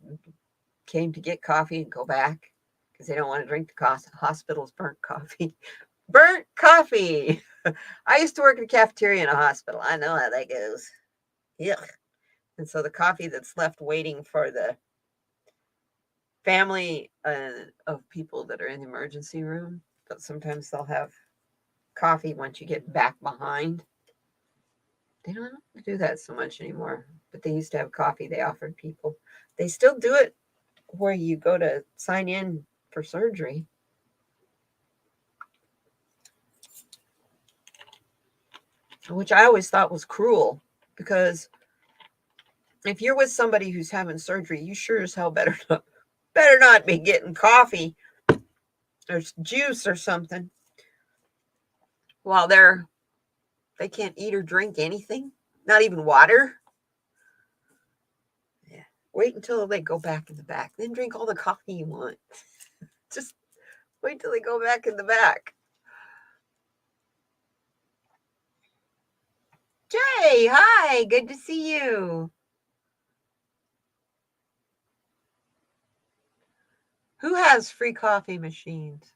came to get coffee and go back because they don't want to drink the hospital's burnt coffee. Burnt coffee. I used to work in a cafeteria in a hospital. I know how that goes. Yuck. And so the coffee that's left waiting for the family of people that are in the emergency room, but sometimes they'll have coffee once you get back behind. They don't do that so much anymore, but they used to have coffee they offered people. They still do it where you go to sign in for surgery. Which I always thought was cruel, because if you're with somebody who's having surgery, you sure as hell better not be getting coffee or juice or something while they can't eat or drink anything, not even water. Yeah. Wait until they go back in the back, then drink all the coffee you want. Just wait till they go back in the back. Jay, hi, good to see you. Who has free coffee machines?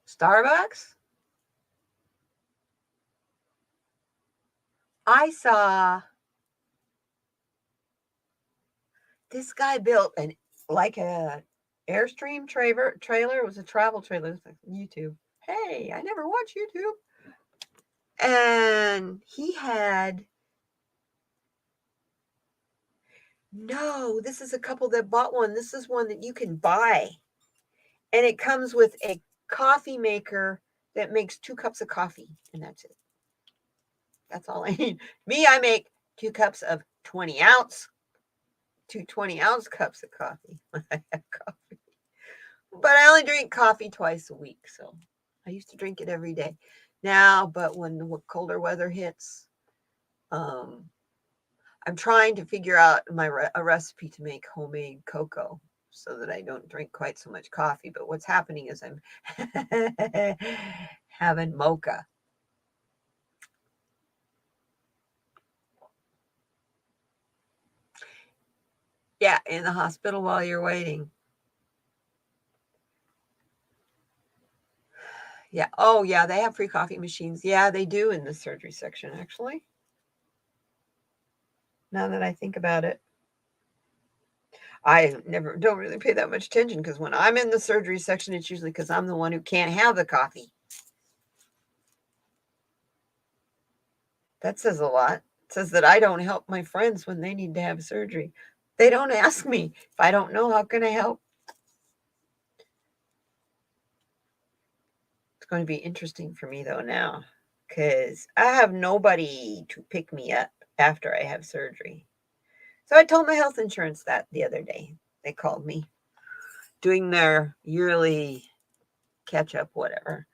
Starbucks? I saw this guy built a Airstream trailer. It was a travel trailer. It was like YouTube. Hey, I never watch YouTube. And he had, no, this is a couple that bought one. This is one that you can buy. And it comes with a coffee maker that makes 2 cups of coffee. And that's it. That's all I need. Me, I make 2 cups of 20 ounce, 2 20-ounce cups of coffee when I have coffee. But I only drink coffee twice a week. So I used to drink it every day. Now, but when the colder weather hits, I'm trying to figure out a recipe to make homemade cocoa so that I don't drink quite so much coffee. But what's happening is I'm having mocha. Yeah, in the hospital while you're waiting. Yeah. Oh, yeah, they have free coffee machines. Yeah, they do in the surgery section, actually. Now that I think about it. I don't really pay that much attention, because when I'm in the surgery section, it's usually because I'm the one who can't have the coffee. That says a lot. It says that I don't help my friends when they need to have surgery. They don't ask me. If I don't know, how can I help? It's going to be interesting for me, though, now, because I have nobody to pick me up after I have surgery. So I told my health insurance that the other day. They called me doing their yearly catch up, whatever.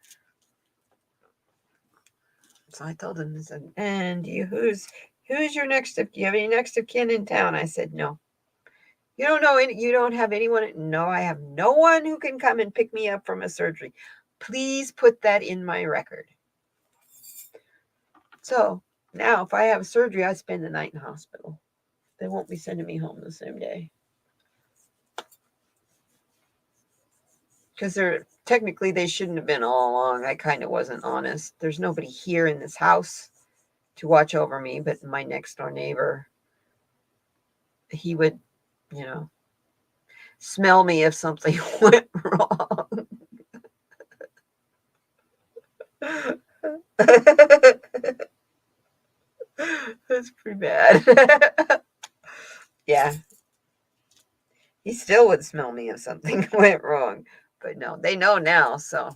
So I told them, I said, and who's your next of, do you have any next of kin in town? I said, no. You don't know any, you don't have anyone? No, I have no one who can come and pick me up from a surgery. Please put that in my record. So now if I have surgery, I spend the night in the hospital. They won't be sending me home the same day. Because they shouldn't have been all along. I kind of wasn't honest. There's nobody here in this house to watch over me, but my next door neighbor, he would, smell me if something went wrong. That's pretty bad. Yeah. He still would smell me if something went wrong. But no, they know now, so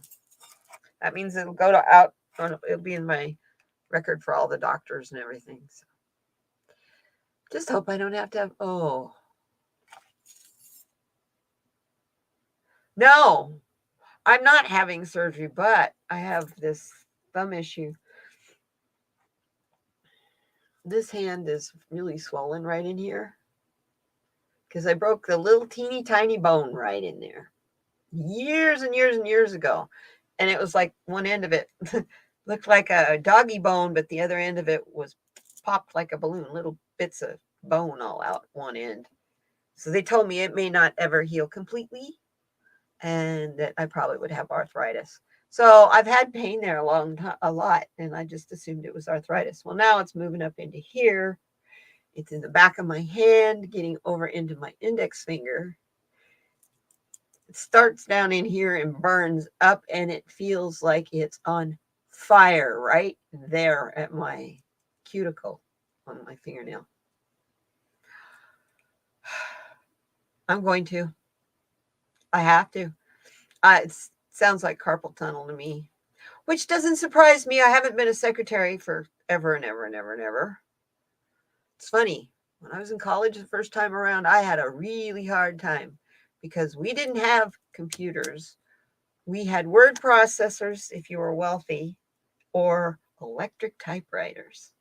that means it'll it'll be in my record for all the doctors and everything. So just hope I don't have to have, no, I'm not having surgery, but I have this thumb issue. This hand is really swollen right in here. because I broke the little teeny tiny bone right in there years and years and years ago. And it was like one end of it looked like a doggy bone, but the other end of it was popped like a balloon, little bits of bone all out one end. So they told me it may not ever heal completely and that I probably would have arthritis. So I've had pain there a lot, and I just assumed it was arthritis. Well, now it's moving up into here. It's in the back of my hand, getting over into my index finger. It starts down in here and burns up, and it feels like it's on fire right there at my cuticle on my fingernail. I'm going to. I have to. It sounds like carpal tunnel to me, which doesn't surprise me. I haven't been a secretary for ever and ever and ever and ever. It's funny. When I was in college the first time around, I had a really hard time because we didn't have computers. We had word processors if you were wealthy or electric typewriters.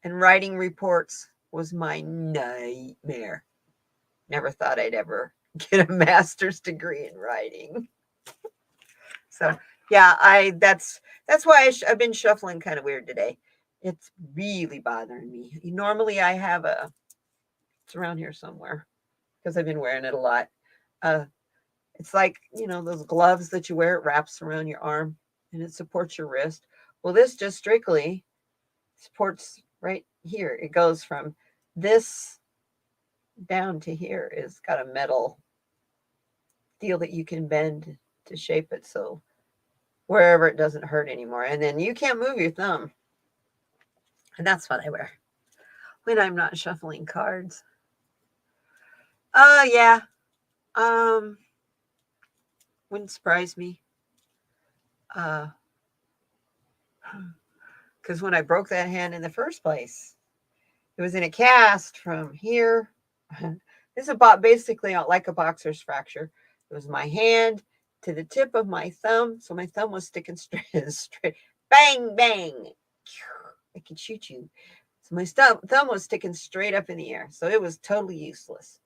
And writing reports was my nightmare. Never thought I'd ever get a master's degree in writing. So yeah, that's why I've been shuffling kind of weird today. It's really bothering me. Normally I have it's around here somewhere because I've been wearing it a lot. It's like, those gloves that you wear, it wraps around your arm and it supports your wrist. Well, this just strictly supports right here. It goes from this down to here. It's got a metal deal that you can bend to shape it so wherever it doesn't hurt anymore. And then you can't move your thumb. And that's what I wear when I'm not shuffling cards. Yeah. Wouldn't surprise me. Because when I broke that hand in the first place, it was in a cast from here. This is basically like a boxer's fracture. It was my hand to the tip of my thumb. So my thumb was sticking straight. Bang, bang. I could shoot you. So my thumb was sticking straight up in the air. So it was totally useless.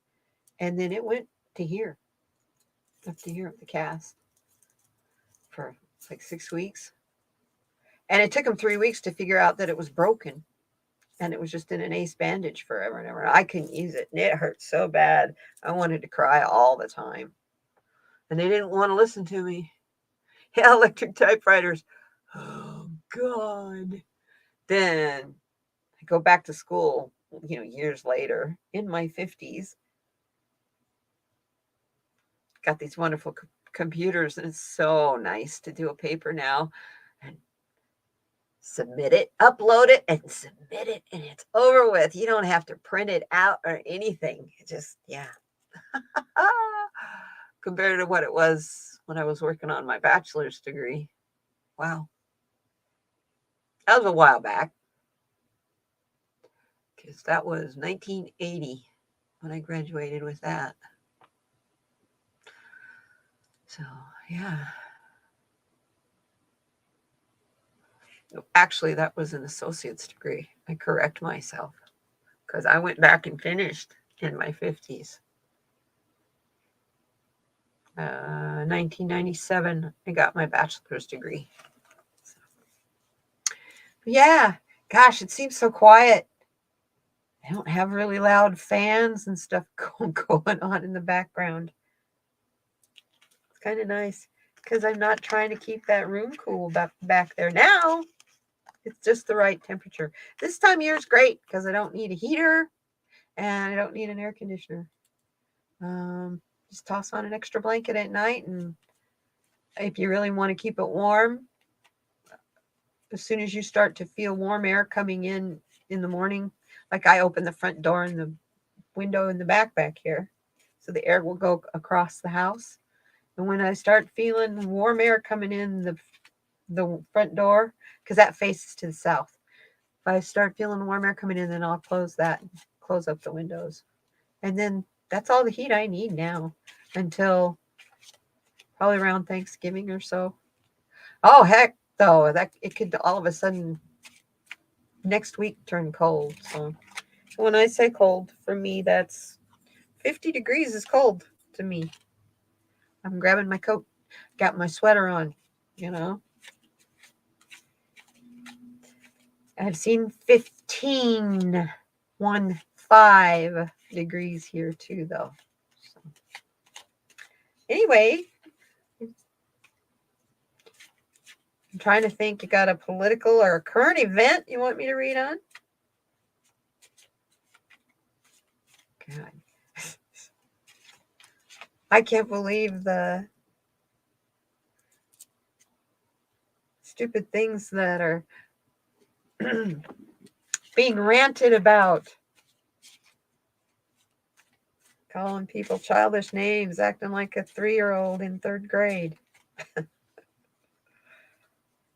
And then it went to here, up to here of the cast for like 6 weeks. And it took them 3 weeks to figure out that it was broken. And it was just in an ace bandage forever and ever. I couldn't use it. And it hurt so bad. I wanted to cry all the time. And they didn't want to listen to me. Yeah, electric typewriters. Oh, God. Then I go back to school, years later in my 50s. Got these wonderful computers, and it's so nice to do a paper now and submit it, upload it, and submit it, and it's over with. You don't have to print it out or anything. It just, yeah. Compared to what it was when I was working on my bachelor's degree. Wow. That was a while back. Because that was 1980 when I graduated with that. So, yeah. Actually, that was an associate's degree. I correct myself because I went back and finished in my 50s. 1997, I got my bachelor's degree. So, yeah, gosh, it seems so quiet. I don't have really loud fans and stuff going on in the background. It's kind of nice because I'm not trying to keep that room cool back there. Now, it's just the right temperature. This time of year is great because I don't need a heater and I don't need an air conditioner. Just toss on an extra blanket at night, and if you really want to keep it warm, as soon as you start to feel warm air coming in the morning, like I open the front door and the window in the back here, so the air will go across the house. And when I start feeling warm air coming in the front door, because that faces to the south, if I start feeling warm air coming in, then I'll close up the windows. And then that's all the heat I need now until probably around Thanksgiving or so. Oh, heck, though, that it could all of a sudden next week turn cold. So when I say cold, for me, that's 50 degrees is cold to me. I'm grabbing my coat, got my sweater on, you know. I've seen 15 degrees here too, though. So. Anyway, I'm trying to think. You got a political or a current event you want me to read on? God. I can't believe the stupid things that are being ranted about. Calling people childish names, acting like a 3-year-old in 3rd grade.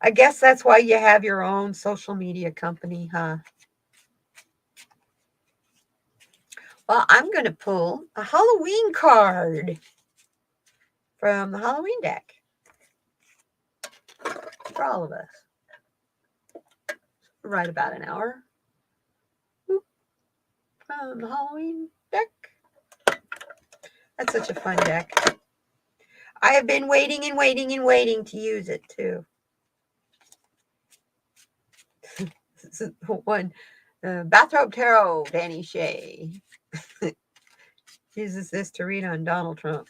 I guess that's why you have your own social media company, huh? Well, I'm going to pull a Halloween card from the Halloween deck for all of us. Right about an hour from the Halloween deck. That's such a fun deck. I have been waiting and waiting and waiting to use it too. This is one Bathrobe Tarot, Danny Shea uses this to read on Donald Trump.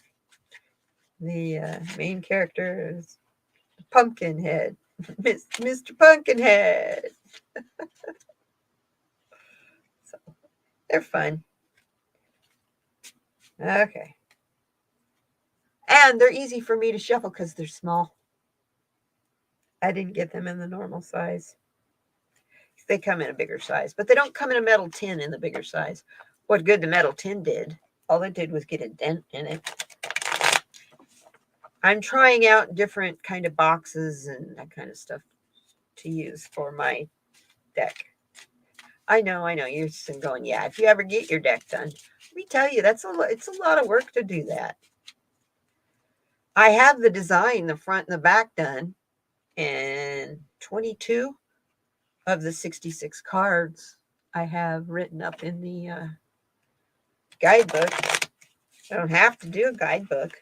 The main character is Pumpkinhead, Mr. Pumpkinhead. So they're fun. Okay. And they're easy for me to shuffle because they're small. I didn't get them in the normal size. They come in a bigger size, but they don't come in a metal tin in the bigger size. What good the metal tin did, all it did was get a dent in it. I'm trying out different kind of boxes and that kind of stuff to use for my deck. I know. You're just going, yeah, if you ever get your deck done, let me tell you, it's a lot of work to do that. I have the design, the front and the back done, and 22 of the 66 cards I have written up in the guidebook. I don't have to do a guidebook,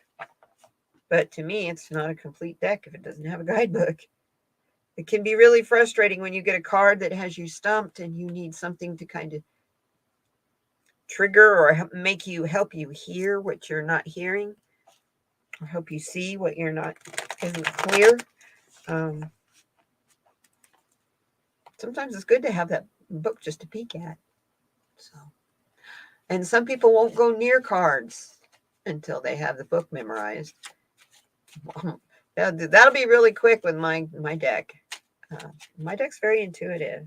but to me, it's not a complete deck if it doesn't have a guidebook. It can be really frustrating when you get a card that has you stumped and you need something to kind of trigger or help you hear what you're not hearing, or help you see what isn't clear. Sometimes it's good to have that book just to peek at. So, and some people won't go near cards until they have the book memorized. That'll be really quick with my deck. My deck's very intuitive.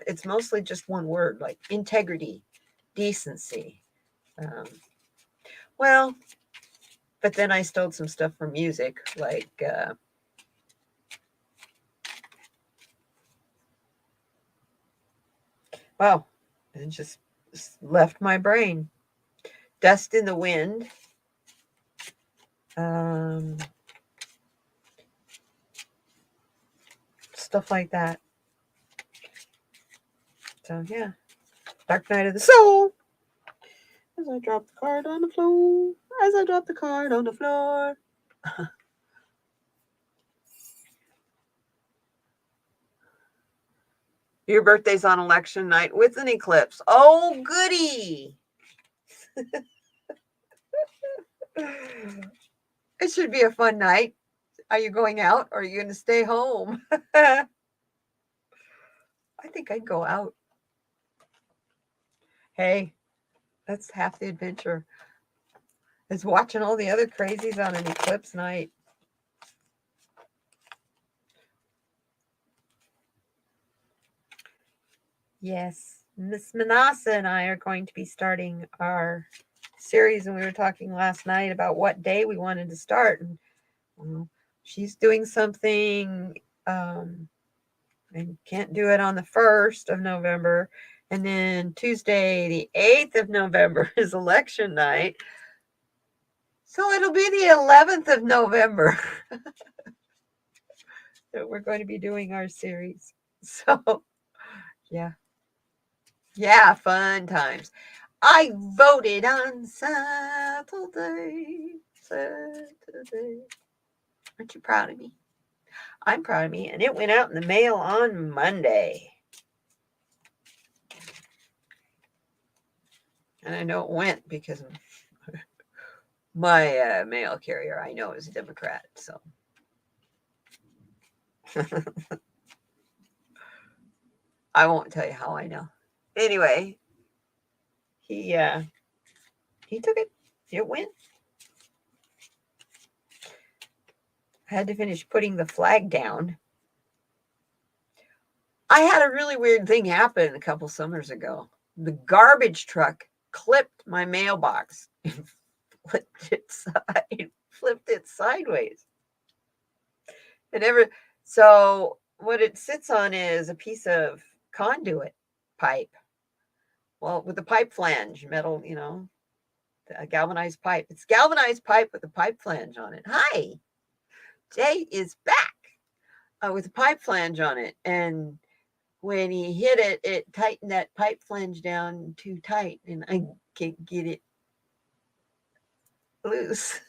It's mostly just one word, like integrity, decency. Well, but then I stole some stuff from music, like wow, it just left my brain. Dust in the Wind. Stuff like that. So yeah, Dark Night of the Soul. As I drop the card on the floor. As I drop the card on the floor. Your birthday's on election night with an eclipse. Oh, goody. It should be a fun night. Are you going out or are you going to stay home? I think I'd go out. Hey, that's half the adventure. Is watching all the other crazies on an eclipse night. Yes, Miss Manasa and I are going to be starting our series, and we were talking last night about what day we wanted to start. And well, she's doing something and can't do it on the 1st of November. And then Tuesday, the 8th of November is election night. So it'll be the 11th of November that we're going to be doing our series. So, yeah. Yeah, fun times. I voted on Saturday. Aren't you proud of me? I'm proud of me. And it went out in the mail on Monday. And I know it went because my mail carrier, I know, is a Democrat. So I won't tell you how I know. Anyway, he took it. It went. I had to finish putting the flag down. I had a really weird thing happen a couple summers ago. The garbage truck clipped my mailbox and flipped it sideways. So what it sits on is a piece of conduit pipe. Well, with a pipe flange, metal, a galvanized pipe. It's galvanized pipe with a pipe flange on it. Hi, Jay is back with a pipe flange on it. And when he hit it, it tightened that pipe flange down too tight, and I can't get it loose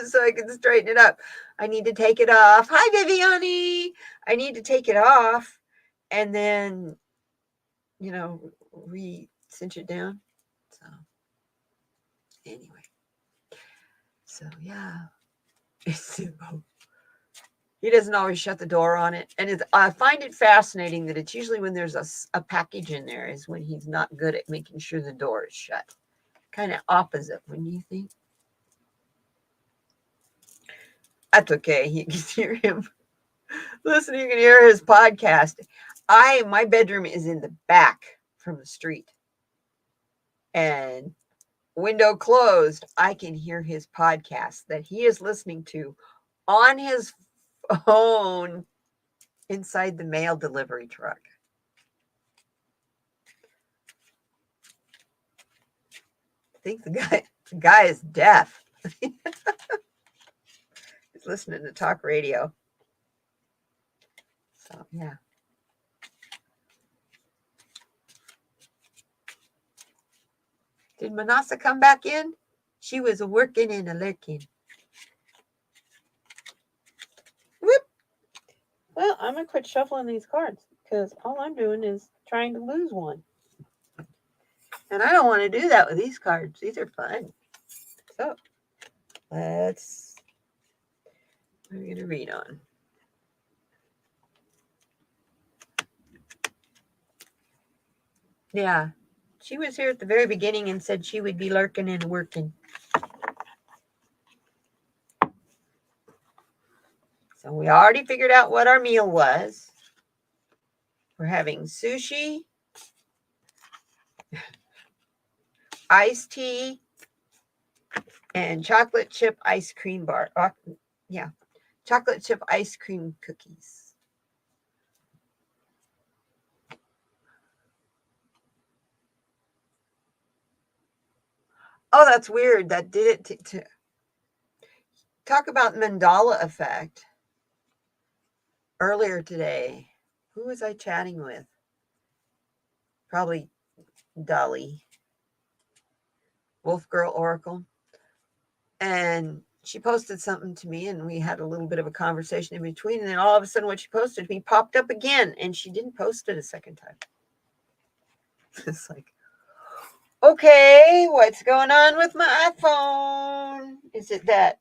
so I can straighten it up. I need to take it off. Hi, Viviani. I need to take it off and then, re-cinch it down. So, anyway. So, yeah. He doesn't always shut the door on it. And I find it fascinating that it's usually when there's a package in there is when he's not good at making sure the door is shut. Kind of opposite, wouldn't you think? That's okay. You can hear him. Listen, you can hear his podcast. My bedroom is in the back from the street. And window closed, I can hear his podcast that he is listening to on his phone inside the mail delivery truck. I think the guy is deaf. He's listening to talk radio. So, yeah. Did Manasa come back in? She was working and a lurking. Whoop. Well, I'm going to quit shuffling these cards because all I'm doing is trying to lose one. And I don't want to do that with these cards. These are fun. So, what are we going to read on? Yeah. She was here at the very beginning and said she would be lurking and working. So we already figured out what our meal was. We're having sushi, iced tea, and chocolate chip ice cream bar. Chocolate chip ice cream cookies. Oh, that's weird. That did it to talk about mandala effect. Earlier today, who was I chatting with? Probably Dolly, Wolf Girl Oracle. And she posted something to me and we had a little bit of a conversation in between. And then all of a sudden what she posted to me popped up again and she didn't post it a second time. It's like, okay, what's going on with my iPhone? Is it that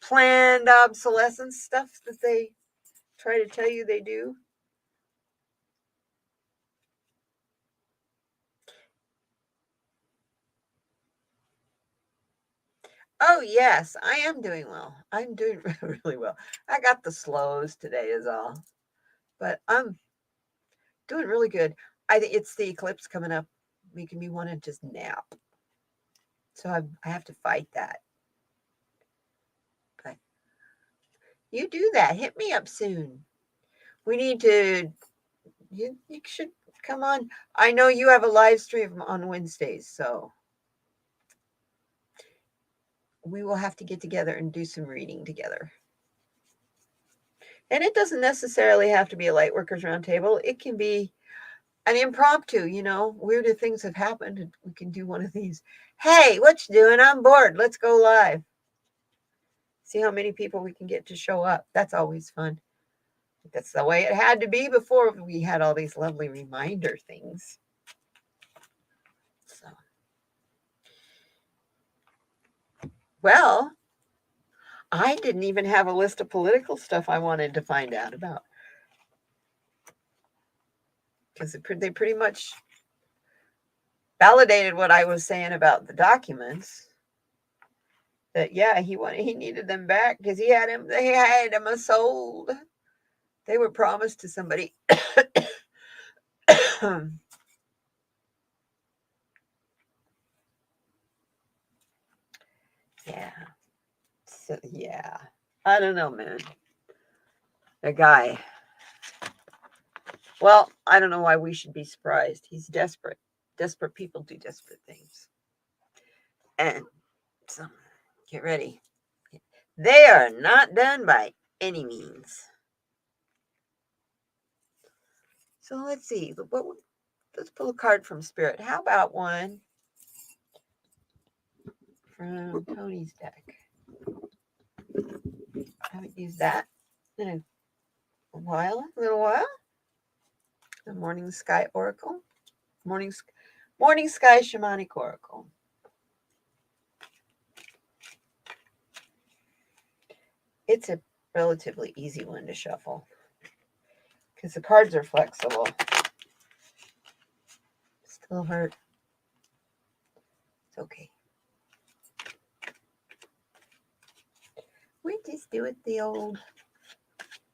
planned obsolescence stuff that they try to tell you they do? Oh, yes, I am doing well. I'm doing really well. I got the slows today is all. But I'm doing really good. I think it's the eclipse coming up, making me want to just nap. So I have to fight that. But you do that. Hit me up soon. We need to, you should come on. I know you have a live stream on Wednesdays, so we will have to get together and do some reading together. And it doesn't necessarily have to be a Lightworkers Roundtable. It can be An impromptu, weirder things have happened. And we can do one of these. Hey, what you doing? I'm bored. Let's go live. See how many people we can get to show up. That's always fun. That's the way it had to be before we had all these lovely reminder things. So, well, I didn't even have a list of political stuff I wanted to find out about. Because they pretty much validated what I was saying about the documents. That he needed them back because they had him sold. They were promised to somebody. Yeah. So, yeah. I don't know, man. The guy. Well, I don't know why we should be surprised. He's desperate. Desperate people do desperate things. And so, get ready. They are not done by any means. So let's see. Let's pull a card from Spirit. How about one from Tony's deck? I haven't used that in a little while. The Morning Sky Oracle. Morning Sky Shamanic Oracle. It's a relatively easy one to shuffle because the cards are flexible. Still hurt. It's okay. We just do it the old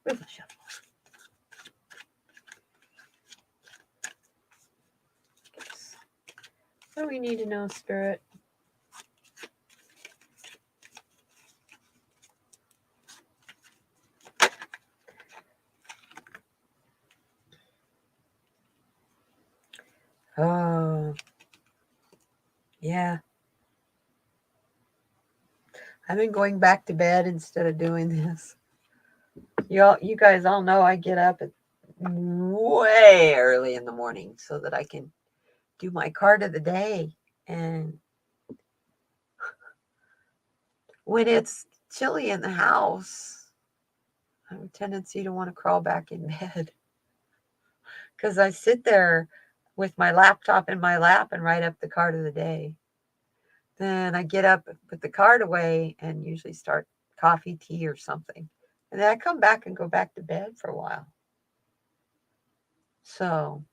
river shuffle. What do we need to know, Spirit? Oh, yeah. I've been going back to bed instead of doing this. You guys all know I get up at way early in the morning so that I can do my card of the day. And when it's chilly in the house, I have a tendency to want to crawl back in bed because I sit there with my laptop in my lap and write up the card of the day. Then I get up, put the card away, and usually start coffee, tea, or something. And then I come back and go back to bed for a while. So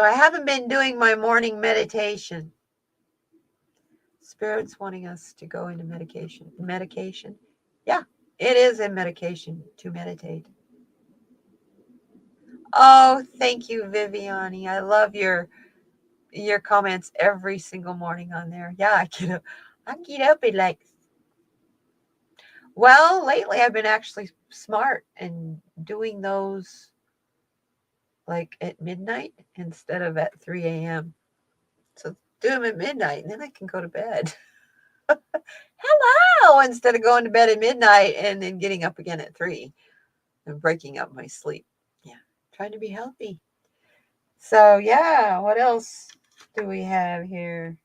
I haven't been doing my morning meditation. Spirit's wanting us to go into medication. Medication? Yeah, it is a medication to meditate. Oh, thank you, Viviani. I love your comments every single morning on there. Yeah, I get up at like, well, lately I've been actually smart and doing those like at midnight instead of at 3 a.m. So do them at midnight and then I can go to bed. Hello! Instead of going to bed at midnight and then getting up again at 3 and breaking up my sleep. Yeah, trying to be healthy. So, yeah, what else do we have here?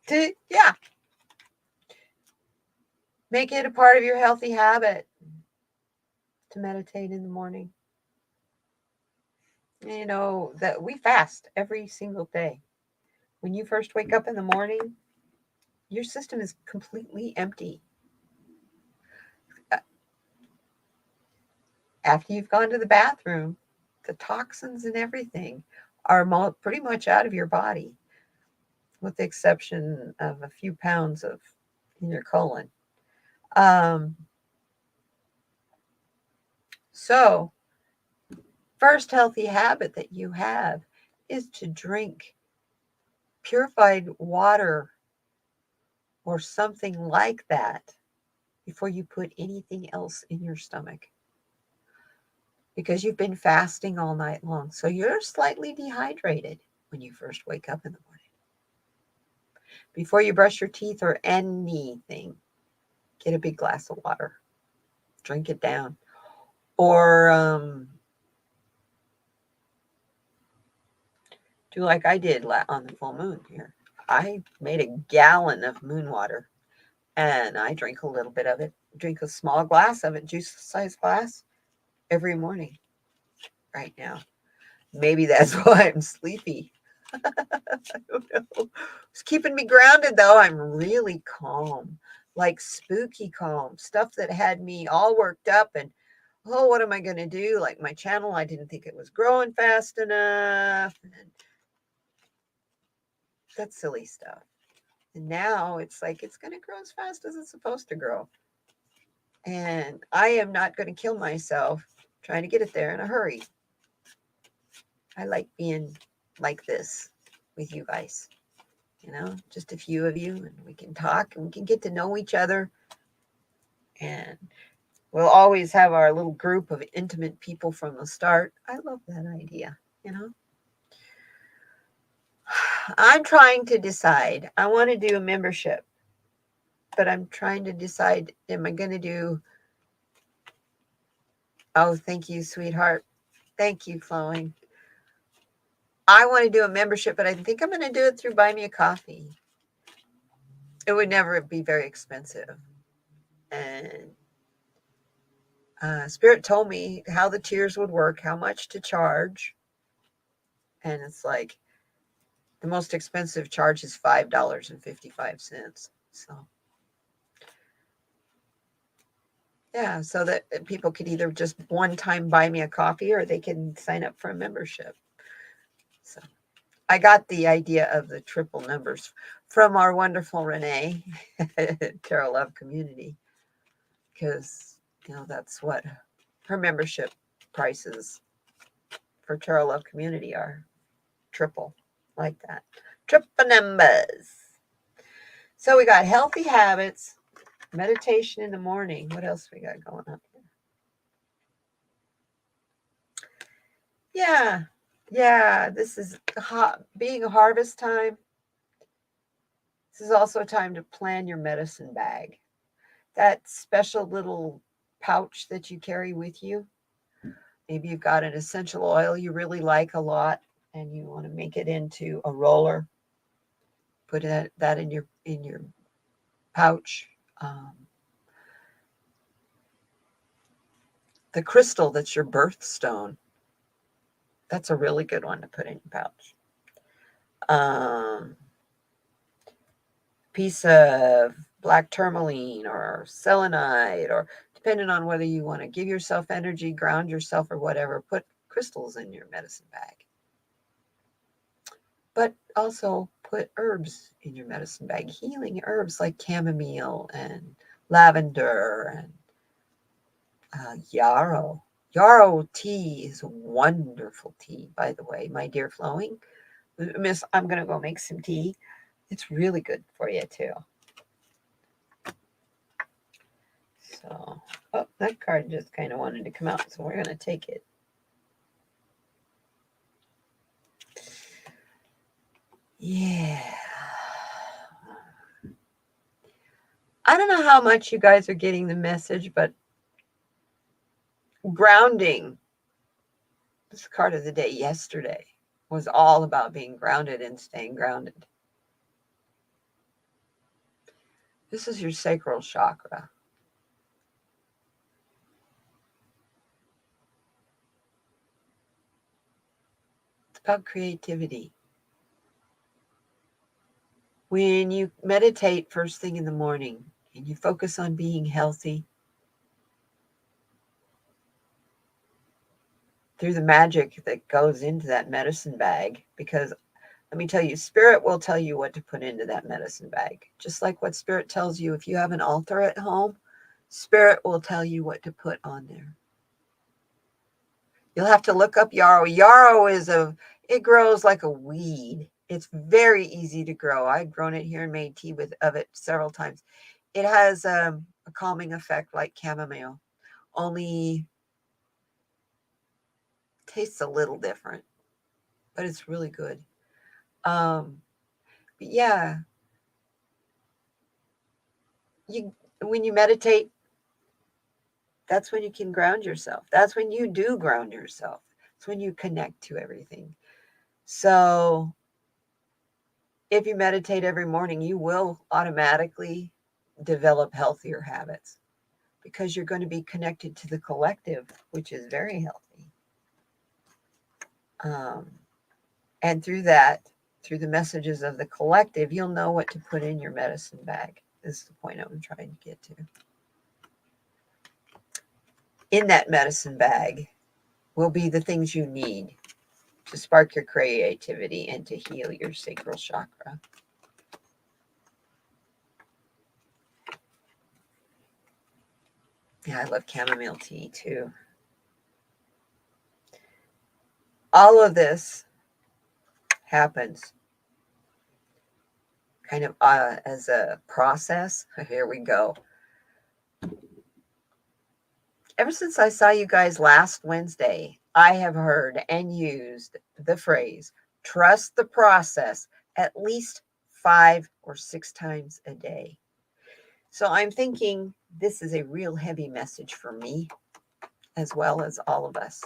Yeah. Make it a part of your healthy habit to meditate in the morning. You know, that we fast every single day. When you first wake up in the morning, your system is completely empty. After you've gone to the bathroom, the toxins and everything are pretty much out of your body, with the exception of a few pounds in your colon. So, first healthy habit that you have is to drink purified water or something like that before you put anything else in your stomach. Because you've been fasting all night long. So you're slightly dehydrated when you first wake up in the morning. Before you brush your teeth or anything, get a big glass of water. drink it down. Or do like I did on the full moon here. I made a gallon of moon water, and I drink a little bit of it. Drink a small glass of it, juice-sized glass, every morning right now. Maybe that's why I'm sleepy. I don't know. It's keeping me grounded, though. I'm really calm, like spooky calm. Stuff that had me all worked up and, oh, what am I going to do? Like my channel, I didn't think it was growing fast enough. And that's silly stuff. And now it's like it's going to grow as fast as it's supposed to grow. And I am not going to kill myself trying to get it there in a hurry. I like being like this with you guys. You know, just a few of you, and we can talk and we can get to know each other. And we'll always have our little group of intimate people from the start. I love that idea, you know. I'm trying to decide. I want to do a membership, but I'm trying to decide, am I going to do... Oh, thank you, sweetheart. Thank you, Flowing. I want to do a membership, but I think I'm going to do it through Buy Me a Coffee. It would never be very expensive. And Spirit told me how the tiers would work, how much to charge. And it's like the most expensive charge is $5.55. So, yeah, so that people could either just one time buy me a coffee or they can sign up for a membership. So I got the idea of the triple numbers from our wonderful Renee, Tarot Love Community, because, you know, that's what her membership prices for Tarot Love Community are. Triple, like that. Triple numbers. So we got healthy habits, meditation in the morning. What else we got going on here? Yeah, this is being a harvest time. This is also a time to plan your medicine bag. That special little pouch that you carry with you. Maybe you've got an essential oil you really like a lot and you want to make it into a roller. Put that in your pouch. The crystal that's your birthstone. That's a really good one to put in your pouch. Piece of black tourmaline or selenite, or depending on whether you want to give yourself energy, ground yourself, or whatever, put crystals in your medicine bag. But also put herbs in your medicine bag, healing herbs like chamomile and lavender and yarrow. Yarrow tea is a wonderful tea, by the way, my dear Flowing. Miss, I'm going to go make some tea. It's really good for you, too. So, oh, that card just kind of wanted to come out, so we're going to take it. Yeah. I don't know how much you guys are getting the message, but grounding, this card of the day yesterday, was all about being grounded and staying grounded. This is your sacral chakra. It's about creativity. When you meditate first thing in the morning and you focus on being healthy through the magic that goes into that medicine bag, because let me tell you, Spirit will tell you what to put into that medicine bag. Just like what Spirit tells you if you have an altar at home, Spirit will tell you what to put on there. You'll have to look up yarrow. Yarrow it grows like a weed. It's very easy to grow. I've grown it here and made tea of it several times. It has a calming effect like chamomile, only tastes a little different, but it's really good. But yeah, when you meditate, That's when you can ground yourself. That's when you do ground yourself. It's when you connect to everything. So if you meditate every morning, you will automatically develop healthier habits because you're going to be connected to the collective, which is very healthy. And through that, through the messages of the collective, you'll know what to put in your medicine bag. This is the point I'm trying to get to. In that medicine bag will be the things you need to spark your creativity and to heal your sacral chakra. Yeah, I love chamomile tea too. All of this happens kind of as a process. Here we go. Ever since I saw you guys last Wednesday, I have heard and used the phrase, trust the process, at least 5 or 6 times a day. So I'm thinking this is a real heavy message for me, as well as all of us.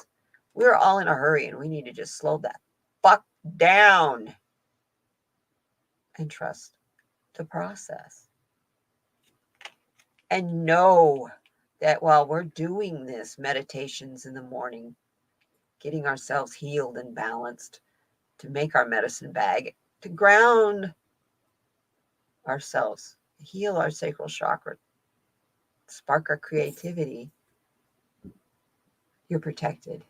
We're all in a hurry and we need to just slow that fuck down and trust the process. And know that while we're doing this meditations in the morning, getting ourselves healed and balanced, to make our medicine bag, to ground ourselves, heal our sacral chakra, spark our creativity, you're protected.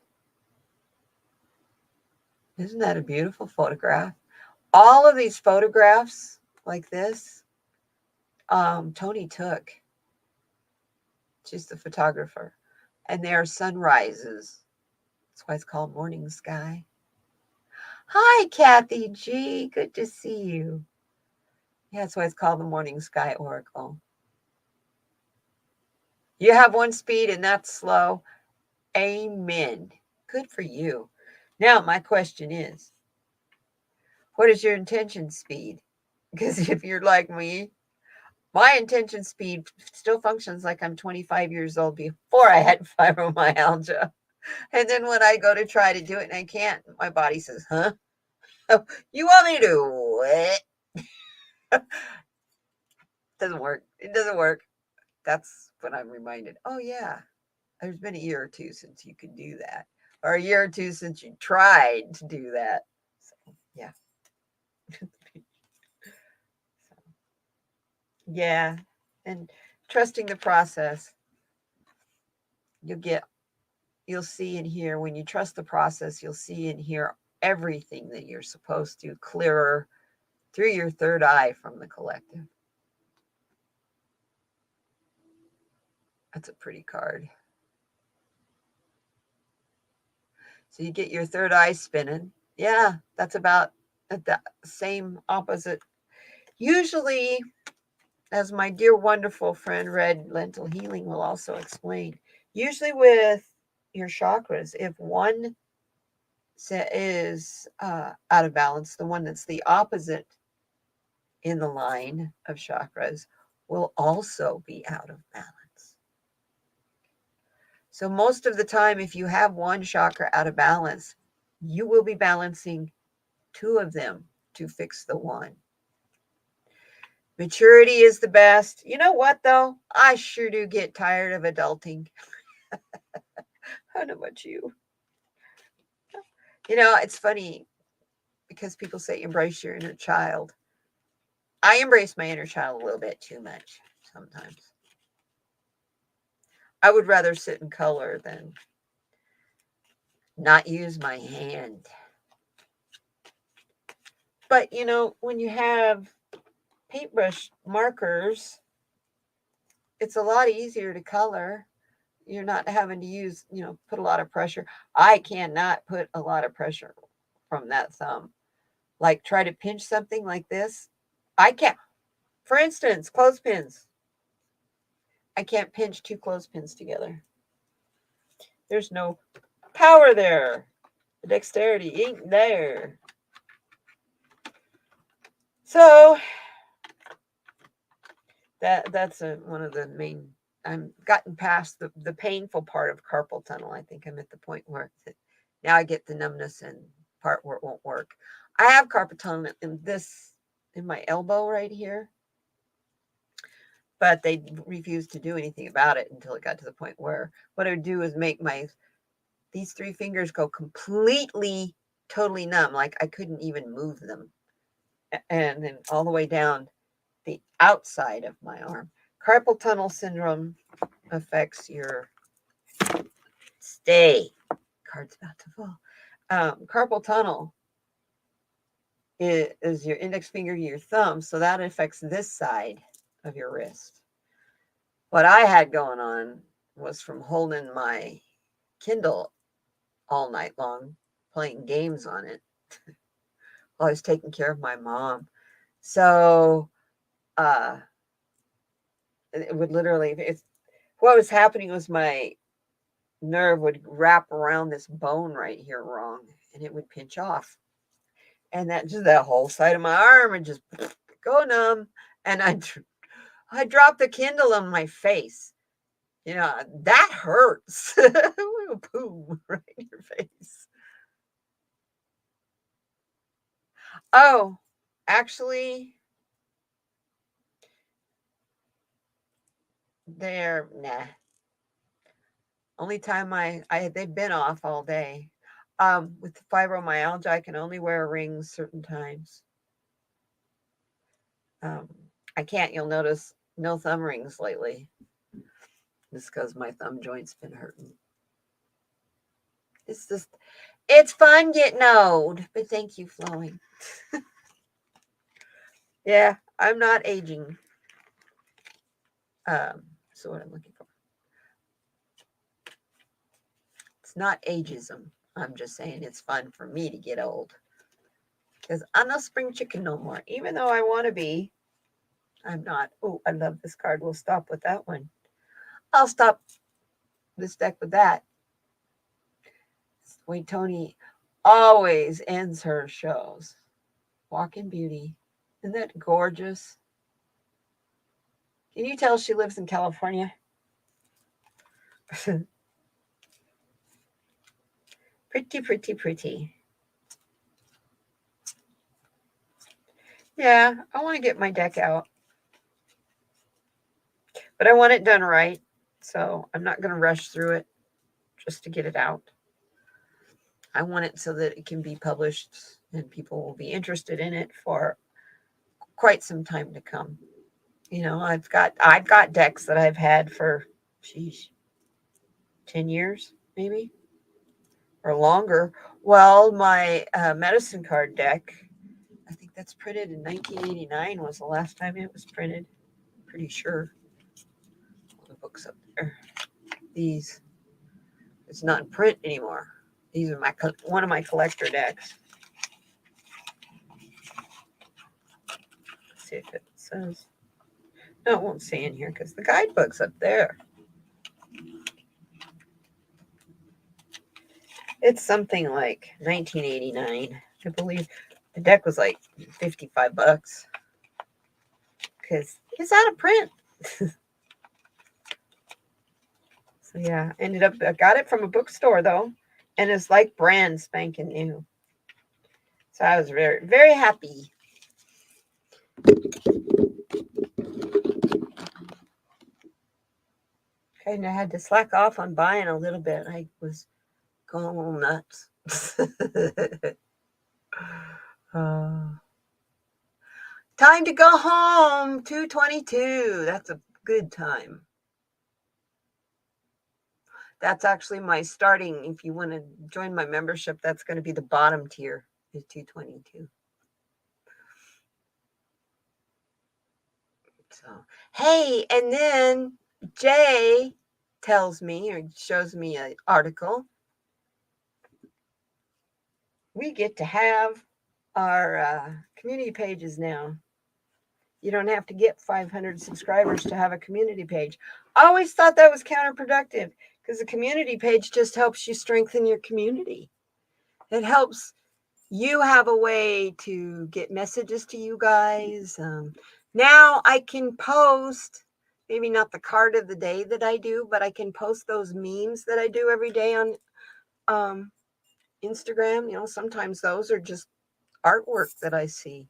Isn't that a beautiful photograph? All of these photographs like this, Tony took. She's the photographer. And they are sunrises. That's why it's called Morning Sky. Hi, Kathy G. Good to see you. Yeah, that's why it's called the Morning Sky Oracle. You have one speed and that's slow. Amen. Good for you. Now, my question is, what is your intention speed? Because if you're like me, my intention speed still functions like I'm 25 years old before I had fibromyalgia. And then when I go to try to do it and I can't, my body says, huh? You want me to what? Doesn't work. It doesn't work. That's when I'm reminded, oh, yeah, there's been a year or two since you could do that, or a year or two since you tried to do that. So, yeah. So, yeah. And trusting the process, you'll see and hear. When you trust the process, you'll see and hear everything that you're supposed to clearer through your third eye from the collective. That's a pretty card. So you get your third eye spinning. Yeah, that's about at the same opposite. Usually, as my dear wonderful friend Red Lentil Healing will also explain, usually with your chakras, if one is out of balance, the one that's the opposite in the line of chakras will also be out of balance. So most of the time, if you have one chakra out of balance, you will be balancing 2 of them to fix the one. Maturity is the best. You know what, though? I sure do get tired of adulting. I don't know about you. You know, it's funny because people say embrace your inner child. I embrace my inner child a little bit too much sometimes. I would rather sit in color than not use my hand. But, you know, when you have paintbrush markers, it's a lot easier to color. You're not having to use, put a lot of pressure. I cannot put a lot of pressure from that thumb. Like try to pinch something like this. I can't. For instance, clothespins. I can't pinch 2 clothespins together. There's no power there. The dexterity ain't there. So that's one of the main I'm gotten past the painful part of carpal tunnel. I think I'm at the point where now I get the numbness and part where it won't work. I have carpal tunnel in my elbow right here, but they refused to do anything about it until it got to the point where what I would do is make these 3 fingers go completely, totally numb, like I couldn't even move them, and then all the way down the outside of my arm. Carpal tunnel syndrome affects your card's about to fall. Carpal tunnel is your index finger to your thumb, so that affects this side of your wrist. What I had going on was from holding my Kindle all night long, playing games on it while I was taking care of my mom. So it would literally, what was happening was my nerve would wrap around this bone right here wrong, and it would pinch off. And that whole side of my arm would just go numb. And I dropped the Kindle on my face. That hurts. Boom, right in your face. Oh, actually, nah. Only time they've been off all day. With the fibromyalgia, I can only wear rings certain times. I can't, you'll notice, no thumb rings lately. Just because my thumb joint's been hurting. It's fun getting old, but thank you, Flowing. Yeah, I'm not aging. So what I'm looking for. It's not ageism. I'm just saying it's fun for me to get old. Because I'm no spring chicken no more. Even though I want to be, I'm not. Oh, I love this card. We'll stop with that one. I'll stop this deck with that. It's the way Tony always ends her shows. Walk in Beauty. Isn't that gorgeous? Can you tell she lives in California? Pretty, pretty, pretty. Yeah, I want to get my deck out. But I want it done right. So I'm not going to rush through it just to get it out. I want it so that it can be published and people will be interested in it for quite some time to come. I've got decks that I've had for 10 years, maybe, or longer. Well, my medicine card deck, I think that's printed in 1989 was the last time it was printed. Pretty sure. All the books up there. It's not in print anymore. These are one of my collector decks. Let's see if it says. No, it won't say in here because the guidebook's up there. It's something like 1989. I believe the deck was like $55 because it's out of print. So yeah, I got it from a bookstore though, and it's like brand spanking new. So I was very, very happy. Kind of had to slack off on buying a little bit. I was going a little nuts. Time to go home. 2:22. That's a good time. That's actually my starting. If you want to join my membership, that's going to be the bottom tier is 2:22. So, hey, and then Jay tells me or shows me an article. We get to have our community pages now. You don't have to get 500 subscribers to have a community page. I always thought that was counterproductive because the community page just helps you strengthen your community. It helps you have a way to get messages to you guys. Now I can post maybe not the card of the day that I do, but I can post those memes that I do every day on Instagram. You know, sometimes those are just artwork that I see.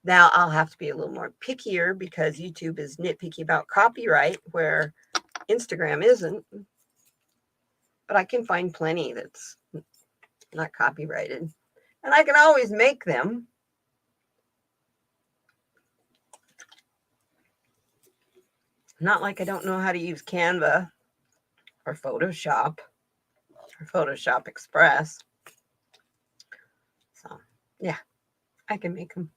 Now I'll have to be a little more pickier because YouTube is nitpicky about copyright where Instagram isn't. But I can find plenty that's not copyrighted. And I can always make them. Not like I don't know how to use Canva or Photoshop or Photoshop Express. So, yeah, I can make them.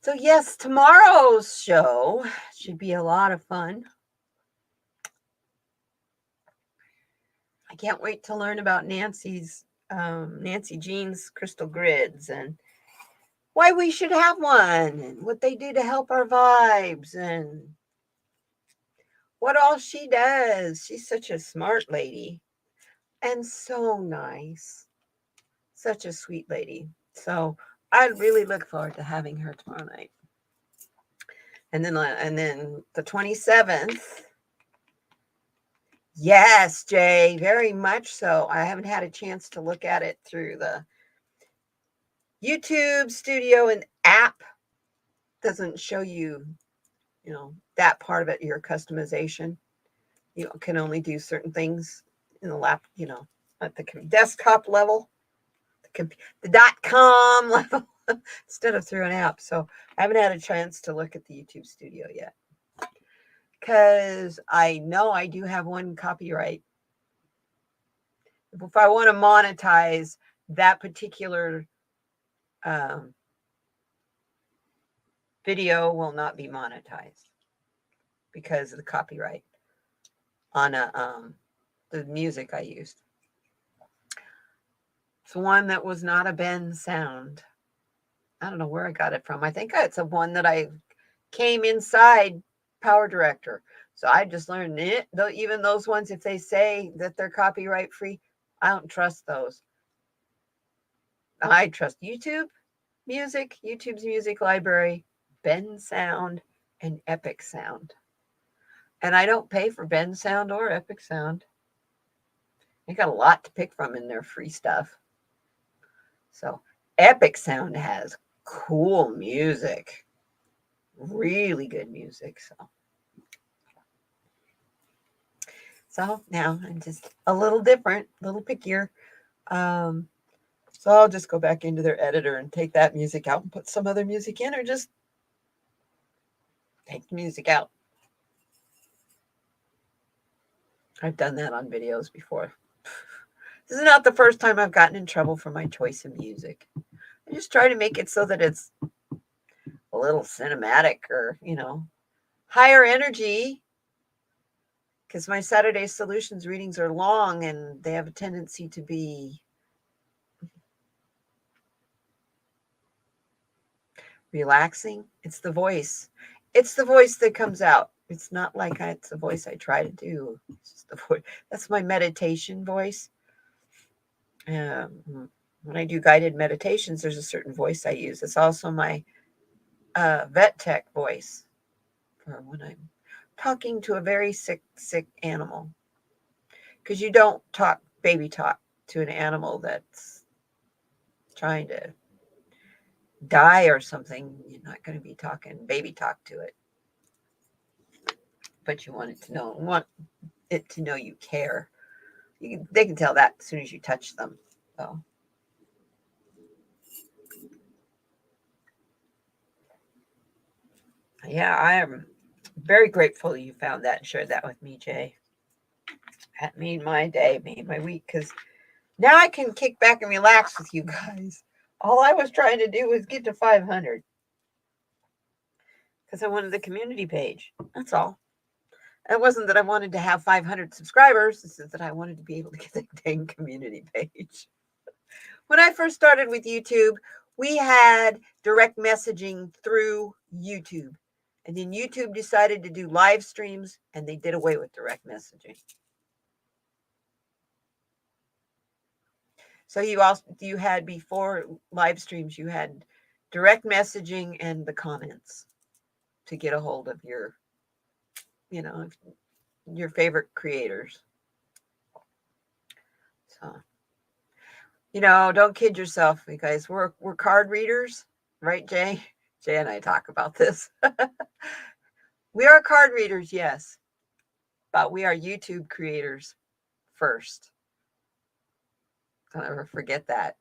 So, yes, tomorrow's show should be a lot of fun. I can't wait to learn about Nancy Jean's crystal grids and why we should have one and what they do to help our vibes and what all she does. She's such a smart lady and so nice. Such a sweet lady. So I really look forward to having her tomorrow night. And then the 27th. Yes, Jay, very much so. I haven't had a chance to look at it through the YouTube studio and app. Doesn't show you, you know, that part of it, your customization. You can only do certain things in the lap, you know, at the desktop level, the .com level instead of through an app. So I haven't had a chance to look at the YouTube studio yet because I know I do have one copyright. If I want to monetize that particular video will not be monetized because of the copyright on the music I used. It's one that was not a Ben sound. I don't know where I got it from. I think it's a one that I came inside Power Director. So I just learned it. Though even those ones, if they say that they're copyright free, I don't trust those. I trust YouTube Music, YouTube's music library, Ben Sound, and Epic Sound. And I don't pay for Ben Sound or Epic Sound. They got a lot to pick from in their free stuff. So Epic Sound has cool music, really good music. So now I'm just a little different, a little pickier. So I'll just go back into their editor and take that music out and put some other music in, or just take the music out. I've done that on videos before. This is not the first time I've gotten in trouble for my choice of music. I just try to make it so that it's a little cinematic or, you know, higher energy, because my Saturday Solutions readings are long and they have a tendency to be relaxing. It's the voice. It's the voice that comes out. It's not like it's a voice I try to do. It's just the voice. That's my meditation voice. When I do guided meditations, there's a certain voice I use. It's also my vet tech voice for when I'm talking to a very sick animal. Because you don't talk baby talk to an animal that's trying to die or something. You're not going to be talking baby talk to it. But you want it to know you care. They can tell that as soon as you touch them. So. Yeah, I am very grateful you found that and shared that with me, Jay. That made my day, made my week, because now I can kick back and relax with you guys. All I was trying to do was get to 500 because I wanted the community page. That's all. It wasn't that I wanted to have 500 subscribers. It's that I wanted to be able to get the dang community page. When I first started with YouTube, we had direct messaging through YouTube. And then YouTube decided to do live streams, and they did away with direct messaging. So you had, before live streams, you had direct messaging and the comments to get a hold of your your favorite creators. So, don't kid yourself, you guys. We're card readers, right, Jay? Jay and I talk about this. We are card readers, yes, but we are YouTube creators first. Don't ever forget that.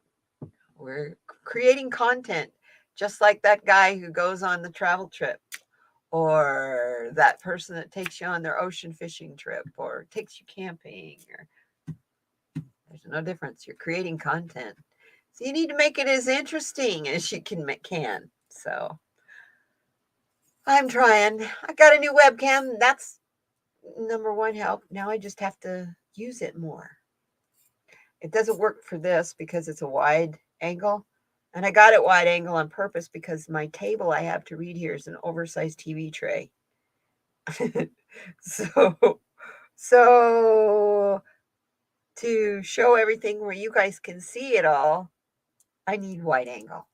We're creating content, just like that guy who goes on the travel trip, or that person that takes you on their ocean fishing trip, or takes you camping. There's no difference. You're creating content. So you need to make it as interesting as you can. So I'm trying. I got a new webcam. That's number one help. Now I just have to use it more. It doesn't work for this because it's a wide angle. And I got it wide angle on purpose because my table I have to read here is an oversized TV tray. So to show everything where you guys can see it all, I need wide angle.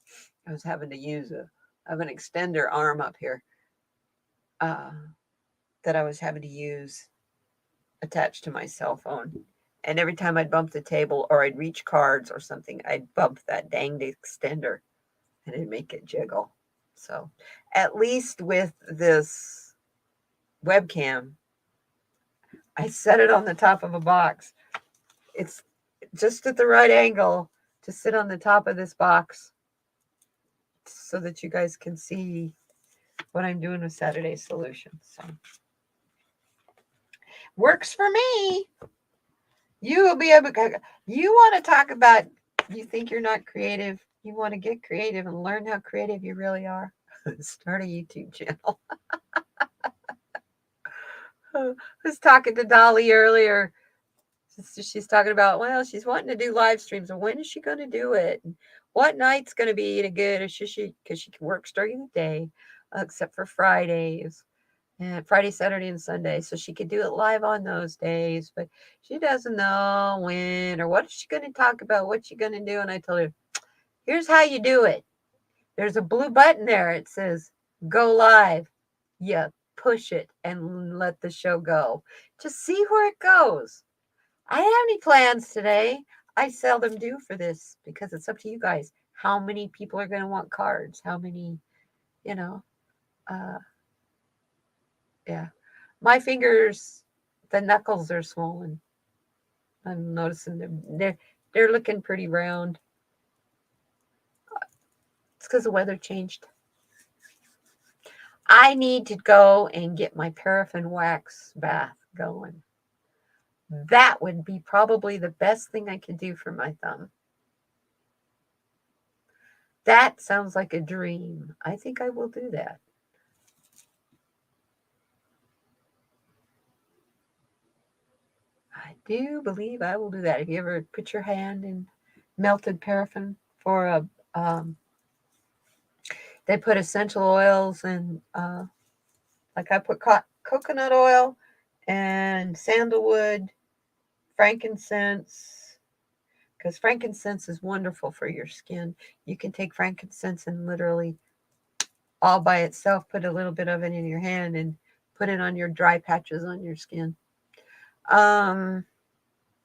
I was having to use I have an extender arm up here that I was having to use attached to my cell phone. And every time I'd bump the table or I'd reach cards or something, I'd bump that danged extender and it'd make it jiggle. So at least with this webcam, I set it on the top of a box. It's just at the right angle to sit on the top of this box so that you guys can see what I'm doing with Saturday Solutions. So works for me. You will be able to, you want to talk about, you think you're not creative, you want to get creative and learn how creative you really are, start a YouTube channel. I was talking to Dolly earlier. She's talking about, well, she's wanting to do live streams. And when is she going to do it? And what night's going to be good? Because she works during the day, except for Fridays. And Friday, Saturday, and Sunday. So she could do it live on those days. But she doesn't know when or what is she going to talk about, what she's going to do. And I told her, here's how you do it. There's a blue button there. It says, go live. You push it and let the show go. Just see where it goes. I don't have any plans today. I seldom do for this because it's up to you guys. How many people are going to want cards? How many, yeah. My fingers, the knuckles are swollen. I'm noticing they're looking pretty round. It's because the weather changed. I need to go and get my paraffin wax bath going. That would be probably the best thing I could do for my thumb. That sounds like a dream. I think I will do that. I do believe I will do that. Have you ever put your hand in melted paraffin for a they put essential oils and like I put coconut oil and sandalwood, frankincense, because frankincense is wonderful for your skin. You can take frankincense and literally all by itself put a little bit of it in your hand and put it on your dry patches on your skin.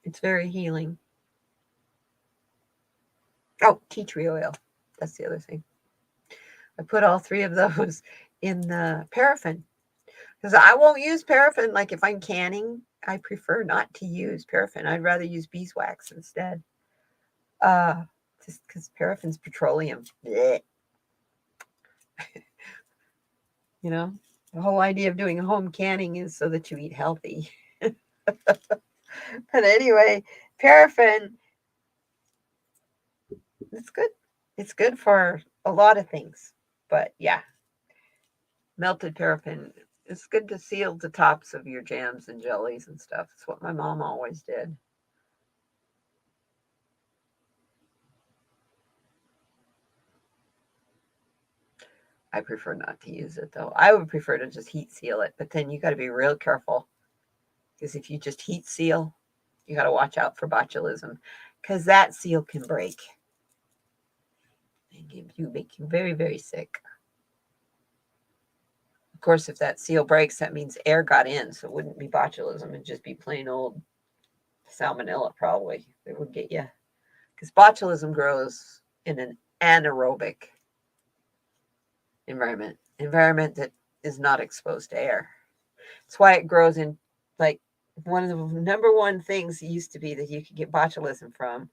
It's very healing. Oh, tea tree oil. That's the other thing. I put all three of those in the paraffin because I won't use paraffin. Like if I'm canning, I prefer not to use paraffin. I'd rather use beeswax instead. Just because paraffin's petroleum. The whole idea of doing home canning is so that you eat healthy. But anyway, paraffin, it's good. It's good for a lot of things. But yeah, melted paraffin, it's good to seal the tops of your jams and jellies and stuff. It's what my mom always did. I prefer not to use it though. I would prefer to just heat seal it, but then you got to be real careful because if you just heat seal, you got to watch out for botulism because that seal can break and make you very, very sick. course, if that seal breaks, that means air got in, so it wouldn't be botulism. It'd just be plain old salmonella, probably. It would get you. Because botulism grows in an anaerobic environment that is not exposed to air. That's why it grows in, like, one of the number one things it used to be that you could get botulism from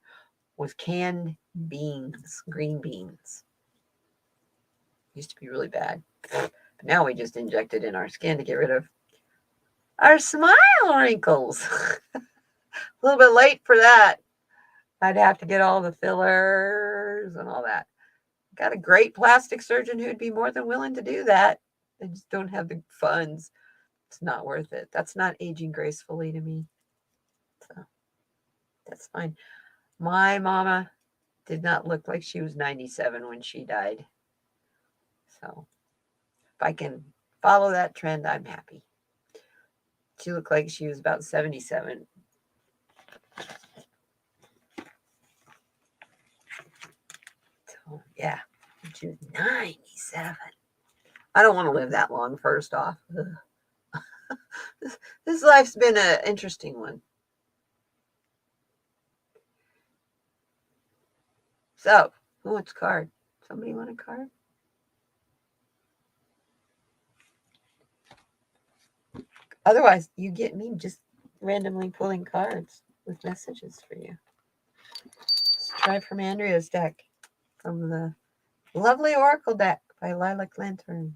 was canned beans, green beans. Used to be really bad. But now we just inject it in our skin to get rid of our smile wrinkles. A little bit late for that. I'd have to get all the fillers and all that. Got a great plastic surgeon who'd be more than willing to do that. I just don't have the funds. It's not worth it. That's not aging gracefully to me. So that's fine. My mama did not look like she was 97 when she died. So if I can follow that trend, I'm happy. She looked like she was about 77. So yeah, she was 97. I don't want to live that long, first off. This life's been an interesting one. So, who wants a card? Somebody want a card? Otherwise, you get me just randomly pulling cards with messages for you. Let's try from Andrea's deck, from the lovely Oracle deck by Lilac Lantern.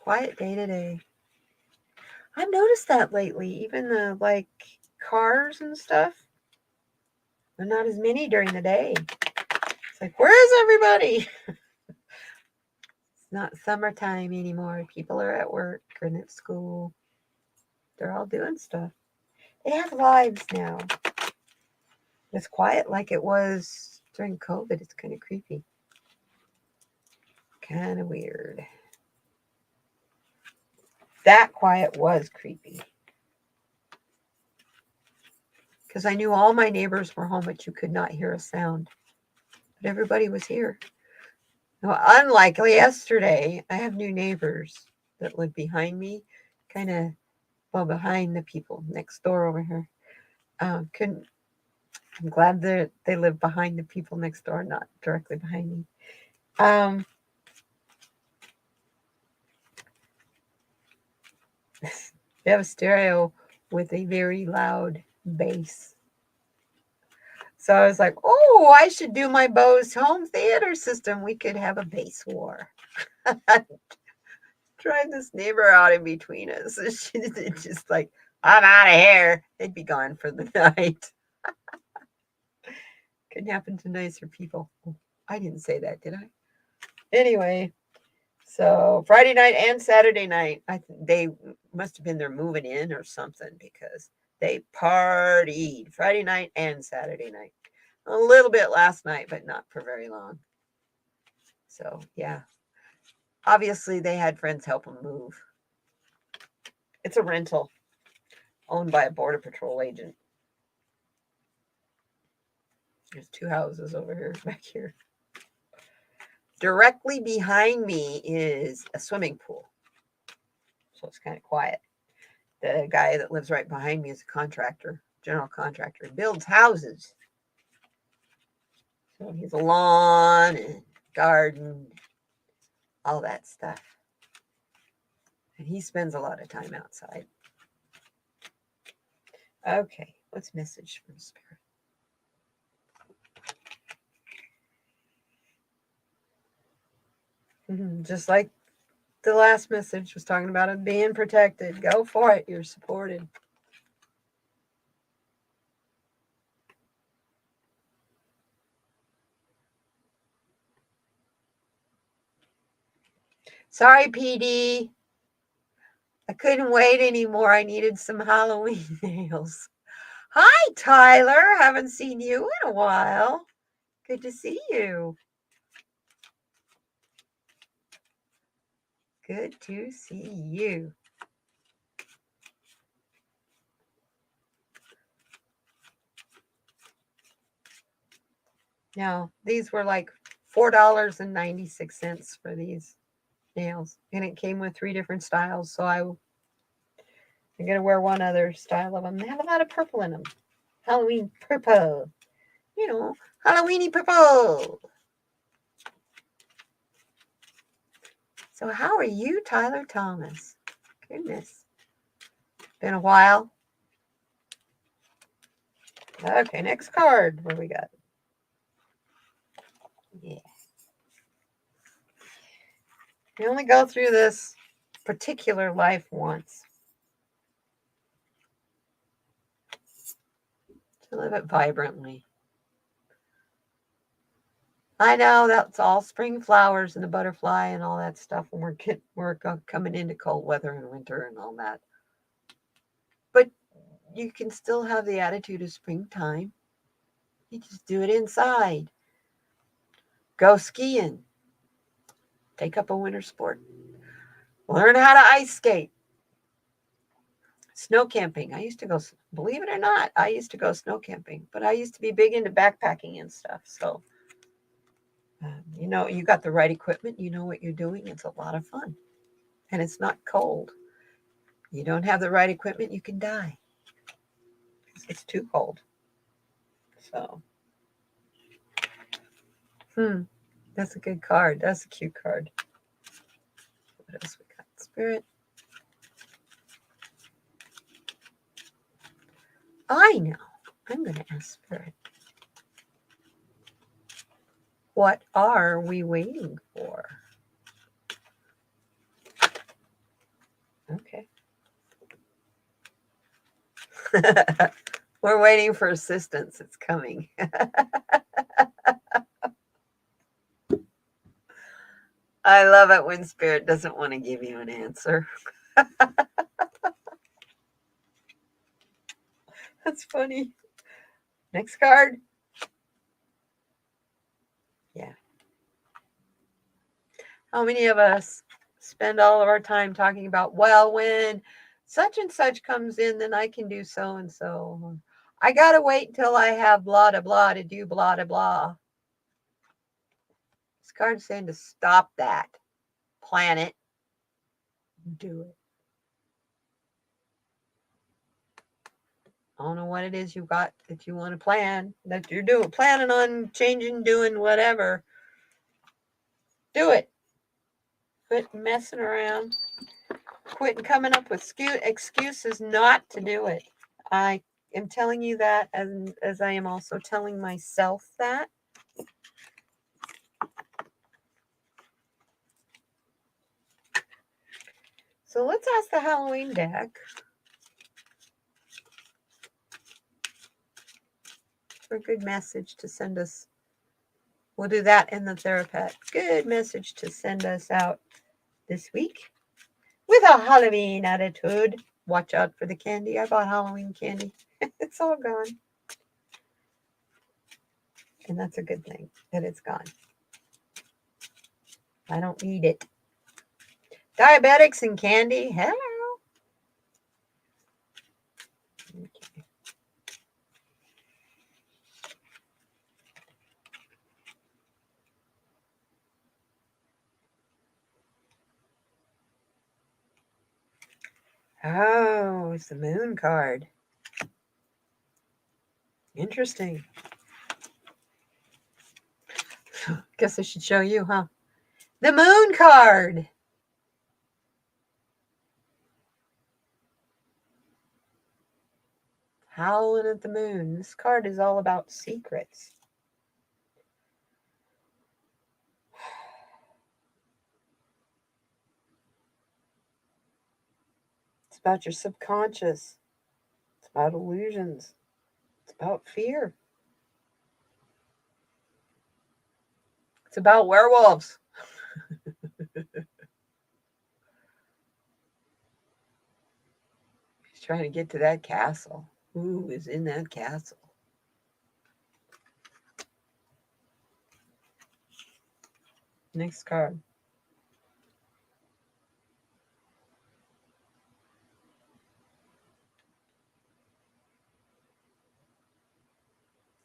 Quiet day today. I've noticed that lately. Even the cars and stuff, they're not as many during the day. It's like, where is everybody? It's not summertime anymore. People are at work and at school. They're all doing stuff. They have lives now. It's quiet like it was during COVID. It's kind of creepy. Kind of weird. That quiet was creepy. Because I knew all my neighbors were home, but you could not hear a sound. But everybody was here. Now, unlike yesterday, I have new neighbors that live behind me, kind of, well, behind the people next door over here. I'm glad that they live behind the people next door, not directly behind me. They have a stereo with a very loud bass. So I was like, oh, I should do my Bose home theater system. We could have a bass war. Drive this neighbor out in between us. She's just like, I'm out of here. They'd be gone for the night. Couldn't happen to nicer people. I didn't say that, did I? Anyway, so Friday night and Saturday night, they must have been there moving in or something, because they partied Friday night and Saturday night. A little bit last night, but not for very long. So, yeah. Obviously, they had friends help them move. It's a rental owned by a Border Patrol agent. There's two houses over here, back here. Directly behind me is a swimming pool. So it's kind of quiet. The guy that lives right behind me is a contractor, general contractor. He builds houses. So he's a lawn and garden, all that stuff. And he spends a lot of time outside. Okay, what's message from Spirit? Just like the last message was talking about it being protected. Go for it. You're supported. Sorry, PD. I couldn't wait anymore. I needed some Halloween nails. Hi, Tyler. Haven't seen you in a while. Good to see you. Good to see you. Now, these were like $4.96 for these nails. And it came with 3 different styles. So I'm going to wear one other style of them. They have a lot of purple in them. Halloween purple. You know, Halloweeny purple. So how are you, Tyler Thomas? Goodness. Been a while. Okay, next card. What do we got? Yeah. You only go through this particular life once. To live it vibrantly. I know that's all spring flowers and the butterfly and all that stuff, and we're coming into cold weather and winter and all that. But you can still have the attitude of springtime. You just do it inside. Go skiing. Take up a winter sport. Learn how to ice skate. Snow camping. I used to go, believe it or not, I used to go snow camping, but I used to be big into backpacking and stuff. So, you know, you got the right equipment. You know what you're doing. It's a lot of fun. And it's not cold. You don't have the right equipment, you can die. It's too cold. So, that's a good card. That's a cute card. What else we got? Spirit. I know. I'm going to ask Spirit. What are we waiting for? Okay. We're waiting for assistance. It's coming. I love it when Spirit doesn't want to give you an answer. That's funny. Next card. Yeah. How many of us spend all of our time talking about, well, when such and such comes in, then I can do so and so. I got to wait until I have blah, blah, blah to do blah, blah, blah. This card's saying to stop that. Plan it. Do it. I don't know what it is you got that you want to plan, that you're doing, planning on changing, doing whatever. Do it. Quit messing around. Quit coming up with excuses not to do it. I am telling you that as I am also telling myself that. So let's ask the Halloween deck for a good message to send us. We'll do that in the therapet. Good message to send us out this week with a Halloween attitude. Watch out for the candy. I bought Halloween candy. It's all gone. And that's a good thing that it's gone. I don't need it. Diabetics and candy. Hello. Okay. Oh, it's the moon card. Interesting. Guess I should show you, huh? The moon card. Howling at the moon. This card is all about secrets. It's about your subconscious. It's about illusions. It's about fear. It's about werewolves. He's trying to get to that castle. Who is in that castle? Next card.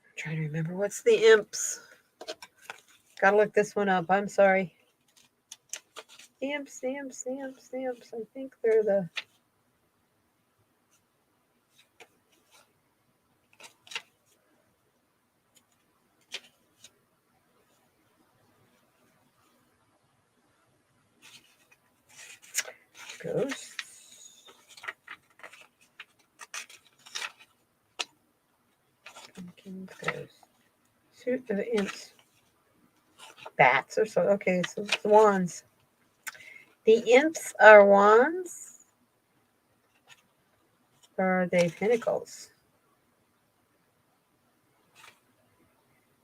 I'm trying to remember. What's the imps? Gotta look this one up. I'm sorry. The imps. I think they're the... ghosts. Pumpkins, ghosts. Shoot, the imps. Bats or so. Okay, so it's wands. The imps are wands? Or are they pentacles?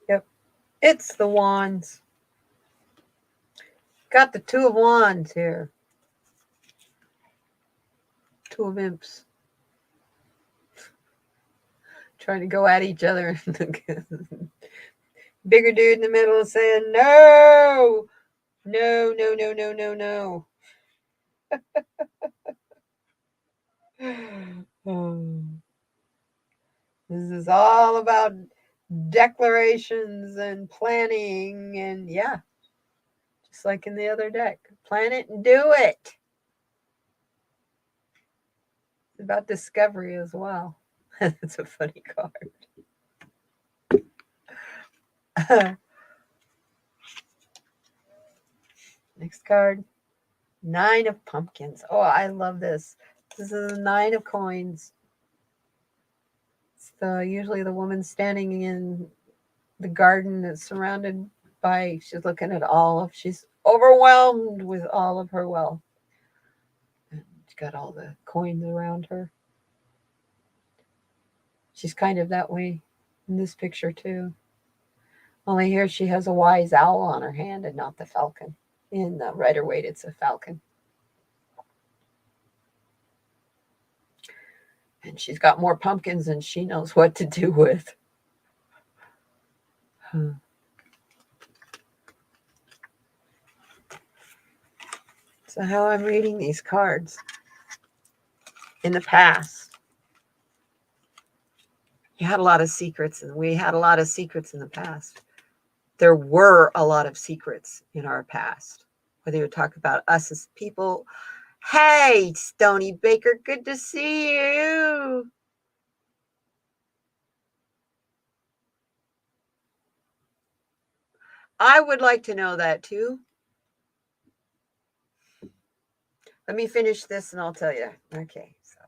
Yep, it's the wands. Got the two of wands here. Two of imps. Trying to go at each other. Bigger dude in the middle is saying, no, no, no, no, no, no, no. This is all about declarations and planning, and yeah, just like in the other deck, plan it and do it. It's about discovery as well. That's a funny card. Next card, 9 of pumpkins. Oh, I love this. This is a 9 of coins. It's usually the woman standing in the garden that's surrounded by, she's looking at olive. She's overwhelmed with all of her wealth. And she's got all the coins around her. She's kind of that way in this picture too. Only here she has a wise owl on her hand and not the falcon. In the Rider-Waite, it's a falcon. And she's got more pumpkins than she knows what to do with. So how I'm reading these cards. In the past, you had a lot of secrets, and we had a lot of secrets in the past. There were a lot of secrets in our past. Whether you talk about us as people. Hey, Stony Baker, good to see you. I would like to know that too. Let me finish this and I'll tell you. Okay, so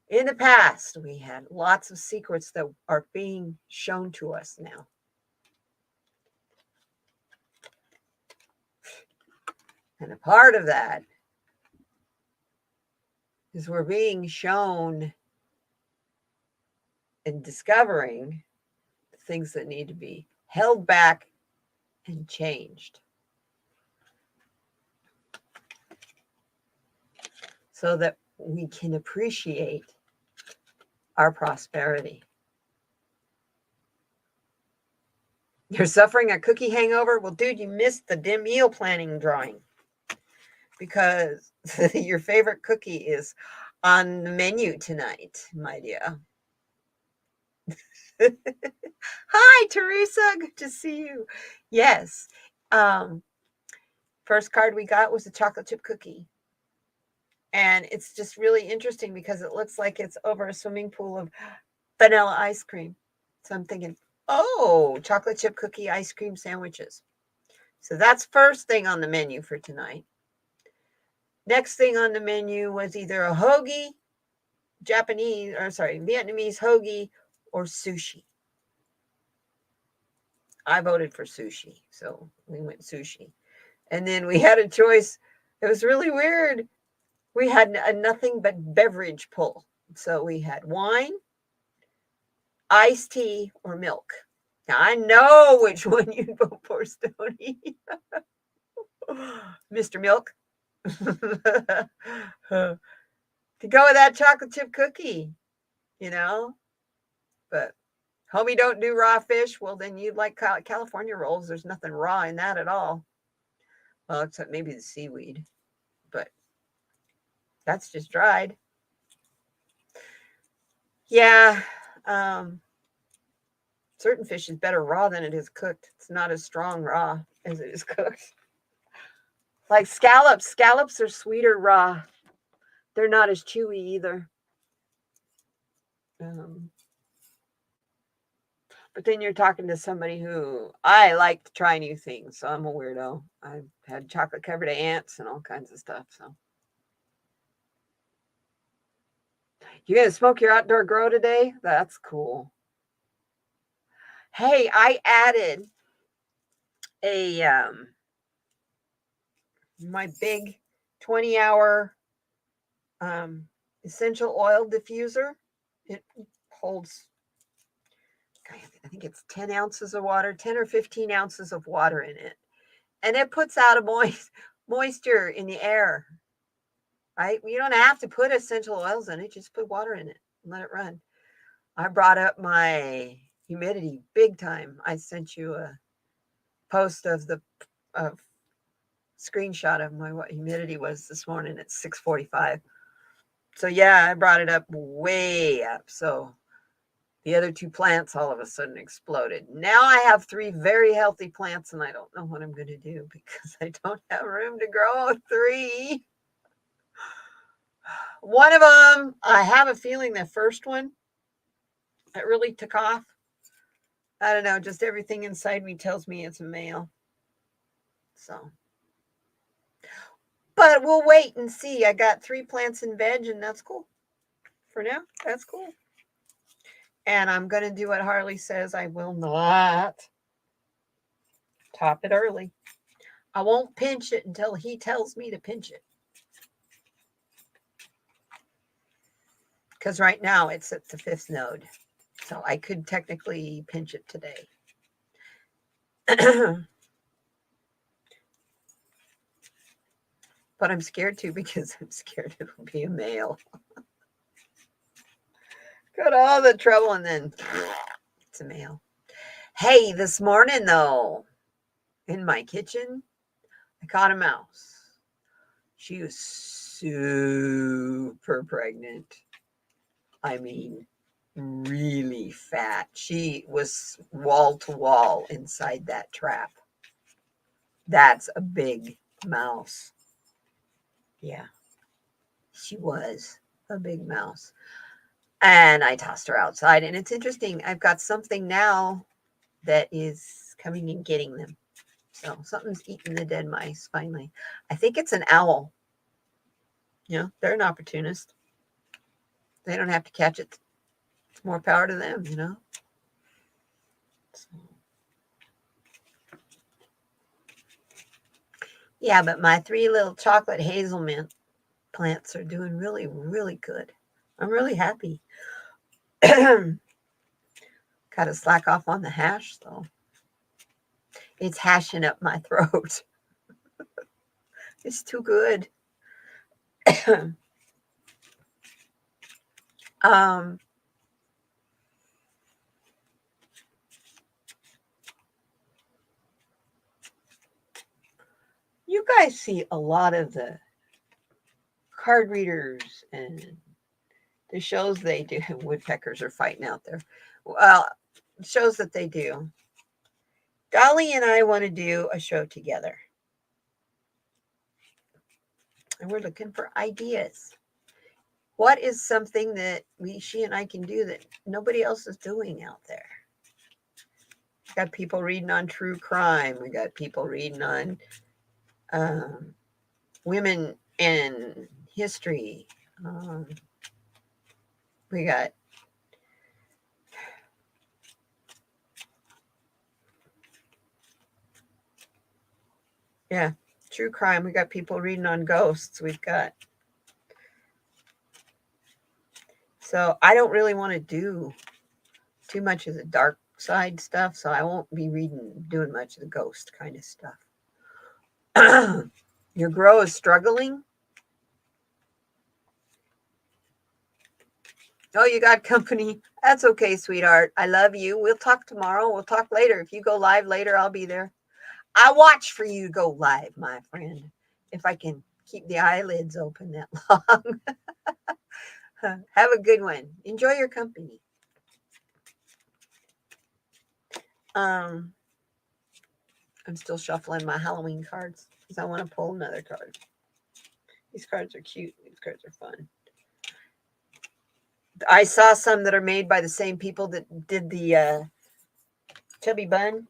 in the past, we had lots of secrets that are being shown to us now. And a part of that is we're being shown and discovering things that need to be held back and changed, so that we can appreciate our prosperity. You're suffering a cookie hangover? Well, dude, you missed the dim meal planning drawing, because your favorite cookie is on the menu tonight, my dear. Hi, Teresa. Good to see you. Yes. First card we got was a chocolate chip cookie. And it's just really interesting because it looks like it's over a swimming pool of vanilla ice cream. So I'm thinking, oh, chocolate chip cookie ice cream sandwiches. So that's first thing on the menu for tonight. Next thing on the menu was either a hoagie, Vietnamese hoagie, or sushi. I voted for sushi, so we went sushi. And then we had a choice. It was really weird. We had a nothing but beverage pull. So we had wine, iced tea, or milk. Now, I know which one you'd vote for, Stony. Mr. Milk. To go with that chocolate chip cookie, you know? But homie don't do raw fish. Well, then you'd like California rolls. There's nothing raw in that at all. Well, except maybe the seaweed, but that's just dried. Yeah. Certain fish is better raw than it is cooked. It's not as strong raw as it is cooked. Like scallops. Scallops are sweeter raw. They're not as chewy either. But then you're talking to somebody who I like to try new things, so I'm a weirdo. I've had chocolate covered ants and all kinds of stuff. So you're gonna smoke your outdoor grow today? That's cool. Hey, I added a my big 20-hour essential oil diffuser. It holds, I think it's 10 ounces of water, 10 or 15 ounces of water in it. And it puts out a moisture in the air, right? You don't have to put essential oils in it. Just put water in it and let it run. I brought up my humidity big time. I sent you a post of the screenshot of what humidity was this morning at 6:45. So yeah, I brought it up way up. So the other two plants all of a sudden exploded. Now I have 3 very healthy plants, and I don't know what I'm going to do because I don't have room to grow 3. One of them, I have a feeling the first one, it really took off. I don't know, just everything inside me tells me it's a male. So, but we'll wait and see. I got 3 plants in veg, and that's cool. For now, that's cool. And I'm going to do what Harley says. I will not top it early. I won't pinch it until he tells me to pinch it. Because right now it's at the 5th node. So I could technically pinch it today. But I'm scared too because I'm scared it'll be a male. Go to all the trouble and then it's a male. Hey, this morning though, in my kitchen, I caught a mouse. She was super pregnant. I mean, really fat. She was wall to wall inside that trap. That's a big mouse. Yeah, she was a big mouse. And I tossed her outside. And it's interesting. I've got something now that is coming and getting them. So something's eating the dead mice finally. I think it's an owl. You know, they're an opportunist. They don't have to catch it. It's more power to them, you know. So. Yeah, but my 3 little chocolate hazelnut plants are doing really, really good. I'm really happy. Got to slack off on the hash, though. It's hashing up my throat. It's too good. You guys see a lot of the card readers and the shows they do. Woodpeckers are fighting out there. Well, shows that they do. Dolly and I want to do a show together. And we're looking for ideas. What is something that she and I can do that nobody else is doing out there? We got people reading on true crime. We got people reading on women in history. We got true crime. We got people reading on ghosts. We've got. So I don't really want to do too much of the dark side stuff. So I won't be doing much of the ghost kind of stuff. Your grow is struggling. Oh, you got company. That's okay, sweetheart. I love you. We'll talk tomorrow. We'll talk later. If you go live later, I'll be there. I watch for you to go live, my friend, if I can keep the eyelids open that long. Have a good one. Enjoy your company. I'm still shuffling my Halloween cards because I want to pull another card. These cards are cute. These cards are fun. I saw some that are made by the same people that did the chubby bun.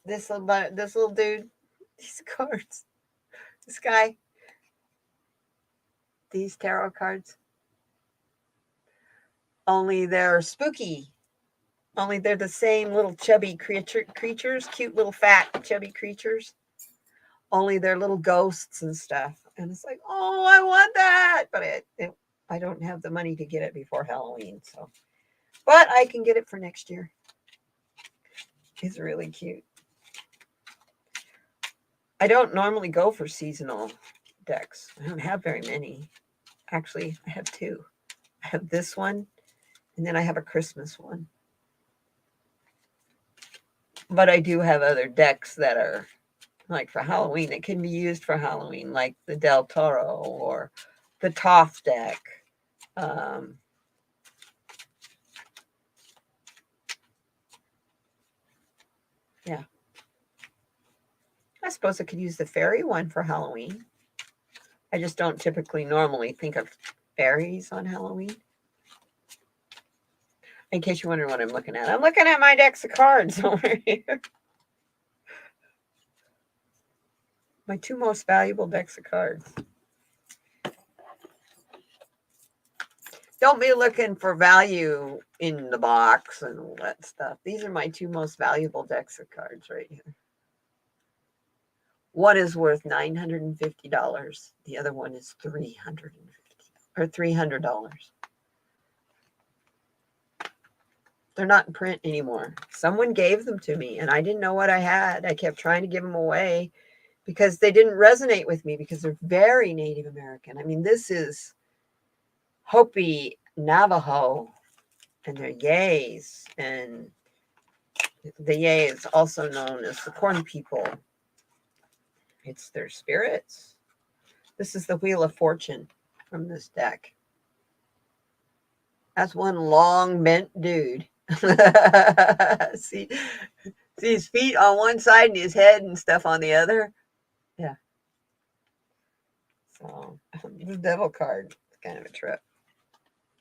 This little dude. These cards. This guy. These tarot cards. Only they're spooky. Only they're the same little chubby creatures, cute little fat chubby creatures. Only they're little ghosts and stuff. And it's like, oh, I want that. But I don't have the money to get it before Halloween. So, but I can get it for next year. It's really cute. I don't normally go for seasonal decks. I don't have very many. Actually, I have two. I have this one, and then I have a Christmas one. But I do have other decks that are like for Halloween. It can be used for Halloween, like the Del Toro or the Toth deck. Yeah. I suppose I could use the fairy one for Halloween. I just don't typically normally think of fairies on Halloween. In case you're wondering what I'm looking at my decks of cards over here. My two most valuable decks of cards. Don't be looking for value in the box and all that stuff. These are my two most valuable decks of cards right here. One is worth $950. The other one is $300. They're not in print anymore. Someone gave them to me and I didn't know what I had. I kept trying to give them away because they didn't resonate with me because they're very Native American. I mean, this is Hopi Navajo and they're yays. And the yay is also known as the corn people. It's their spirits. This is the Wheel of Fortune from this deck. That's one long bent dude. see his feet on one side and his head and stuff on the other. Yeah. So the devil card is kind of a trip.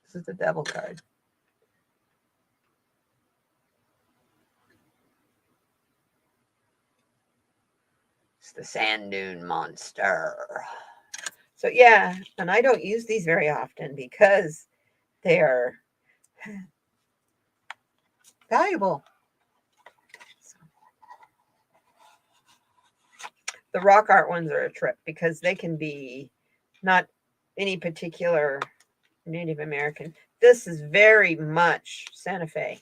This is the devil card. It's the sand dune monster. So yeah, and I don't use these very often because they are valuable. The rock art ones are a trip because they can be not any particular Native American. This is very much Santa Fe.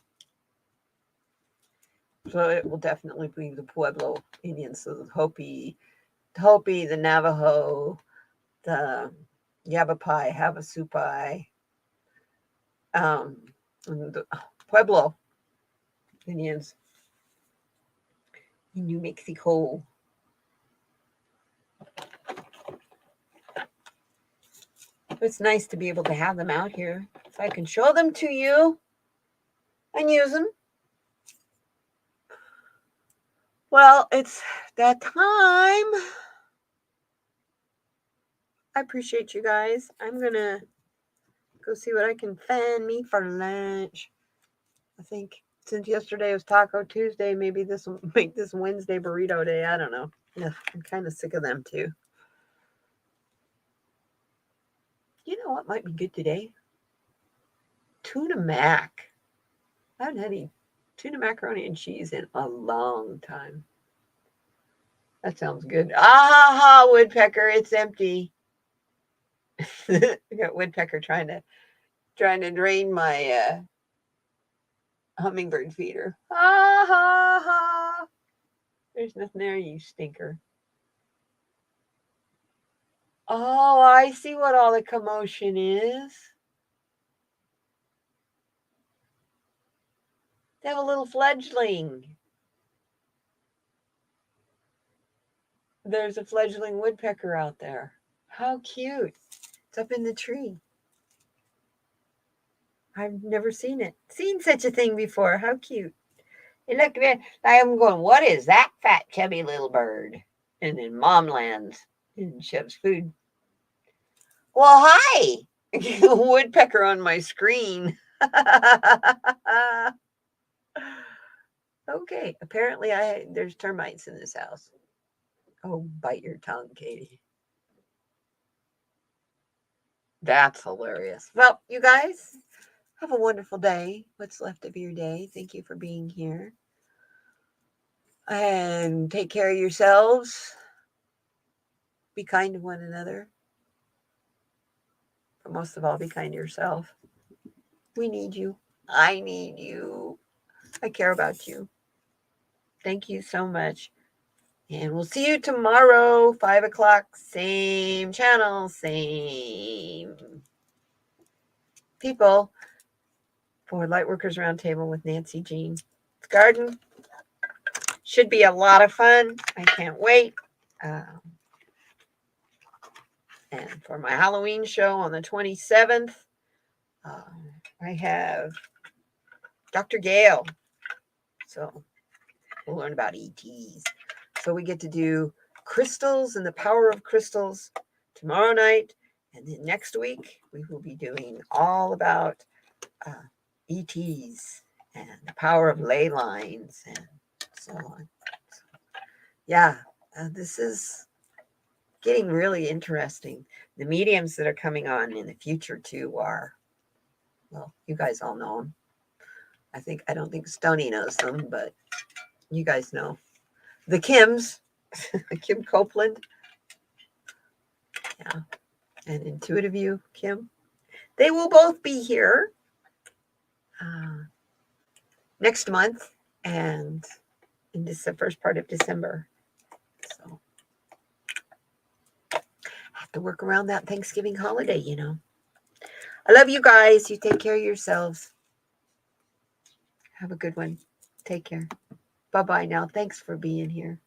So it will definitely be the Pueblo Indians. So the Hopi, the Navajo, the Yavapai, Havasupai, the Pueblo Indians in New Mexico. It's nice to be able to have them out here so I can show them to you and use them. Well, it's that time. I appreciate you guys. I'm going to go see what I can find me for lunch. I think since yesterday was Taco Tuesday, maybe this will make this Wednesday burrito day. I don't know. Yeah, I'm kind of sick of them too. You know what might be good today? Tuna mac. I haven't had any tuna macaroni and cheese in a long time. That sounds good. Ah, woodpecker, it's empty. I got woodpecker trying to drain my hummingbird feeder. Ha ha ha. There's nothing there, you stinker. Oh, I see what all the commotion is. They have a little fledgling. There's a fledgling woodpecker out there. How cute. It's up in the tree. I've never seen such a thing before. How cute. And look, man, I'm going, what is that fat, chubby little bird? And then mom lands and shoves food. Well, hi. Woodpecker on my screen. Okay, apparently there's termites in this house. Oh, bite your tongue, Katie. That's hilarious. Well, you guys, have a wonderful day. What's left of your day. Thank you for being here. And take care of yourselves. Be kind to one another. But most of all, be kind to yourself. We need you. I need you. I care about you. Thank you so much. And we'll see you tomorrow, 5 o'clock, same channel, same people, for Lightworkers Roundtable with Nancy Jean. It's garden. Should be a lot of fun. I can't wait. And for my Halloween show on the 27th, I have Dr. Gail. So we'll learn about ETs. So we get to do crystals and the power of crystals tomorrow night. And then next week, we will be doing all about ETs and the power of ley lines and so on. So, yeah, this is getting really interesting. The mediums that are coming on in the future, too, are, well, you guys all know them. I don't think Stoney knows them, but you guys know. The Kims, Kim Copeland. Yeah. And Intuitive You, Kim. They will both be here next month and in the first part of December. So I have to work around that Thanksgiving holiday, you know. I love you guys. You take care of yourselves. Have a good one. Take care. Bye-bye now. Thanks for being here.